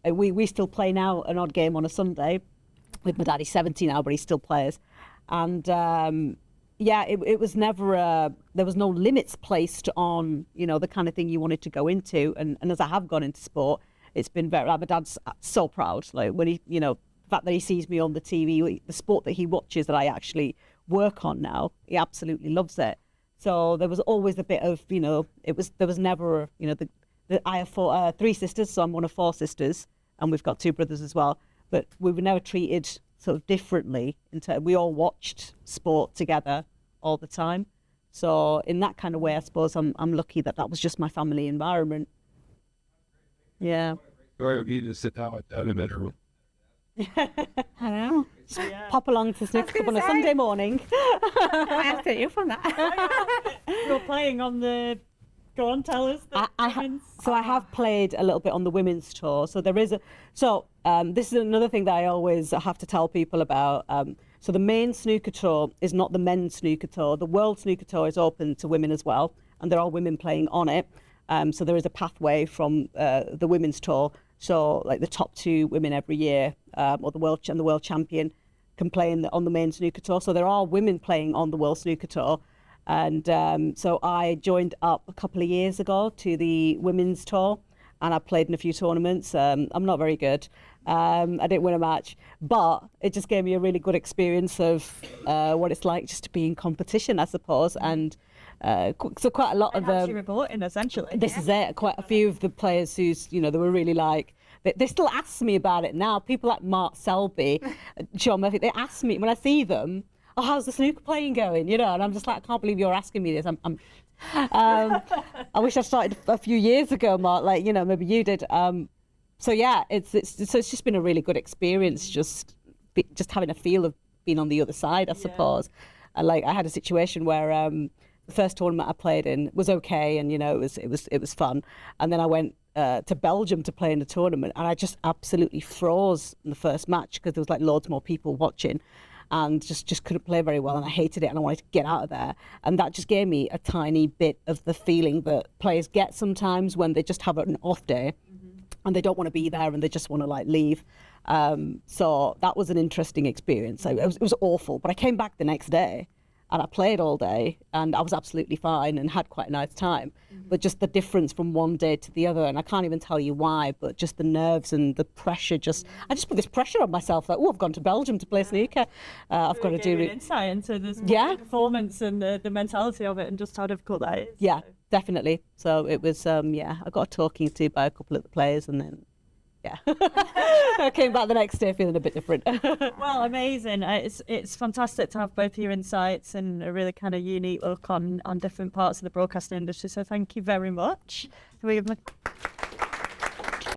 we still play now an odd game on a Sunday with my dad. He's 70 now, but he still plays. And yeah, it was never, there was no limits placed on, you know, the kind of thing you wanted to go into. And as I have gone into sport, it's been very, like, my dad's so proud. Like, when he, you know, the fact that he sees me on the TV, the sport that he watches that I actually work on now, he absolutely loves it. So there was always a bit of, you know, there was never, you know, I have 3 sisters, so I'm one of 4 sisters, and we've got 2 brothers as well. But we were never treated sort of differently. We all watched sport together all the time. So in that kind of way, I suppose I'm lucky that was just my family environment. Yeah. Or you just sit down with in the bedroom. I know. Pop along to snooker club on a Sunday morning. I have to take you up on that. You're playing on the. Go on, tell us. I have played a little bit on the women's tour. So there is this is another thing that I always have to tell people about. So the main snooker tour is not the men's snooker tour. The world snooker tour is open to women as well, and there are women playing on it. So there is a pathway from the women's tour. So like the top 2 women every year, or the world champion, can play on the main snooker tour. So there are women playing on the world snooker tour. And so I joined up a couple of years ago to the women's tour, and I played in a few tournaments. I'm not very good. I didn't win a match, but it just gave me a really good experience of what it's like just to be in competition, I suppose. And so quite a lot of them. Reporting, essentially. This is it. Quite a few of the players who's, you know, they were really like, they still ask me about it now. People like Mark Selby, John Murphy, they ask me when I see them, oh, how's the snooker playing going? You know, and I'm just like, I can't believe you're asking me this. I wish I started a few years ago, Mark, like, you know, maybe you did. So yeah, it's just been a really good experience, just having a feel of being on the other side, I suppose. And like, I had a situation where the first tournament I played in was okay, and you know, it was fun. And then I went to Belgium to play in the tournament, and I just absolutely froze in the first match because there was like loads more people watching, and just couldn't play very well, and I hated it, and I wanted to get out of there. And that just gave me a tiny bit of the feeling that players get sometimes when they just have an off day, and they don't want to be there, and they just want to like leave. So that was an interesting experience. It was awful, but I came back the next day, and I played all day, and I was absolutely fine and had quite a nice time. But just the difference from one day to the other, and I can't even tell you why, but just the nerves and the pressure, I just put this pressure on myself, like, oh, I've gone to Belgium to play snooker. I've got to do it. Insight into this performance and the mentality of it, and just how difficult that is. Yeah, definitely. So it was, I got a talking to by a couple of the players, and then I came back the next day feeling a bit different. Well, amazing. It's fantastic to have both your insights and a really kind of unique look on different parts of the broadcasting industry. So thank you very much.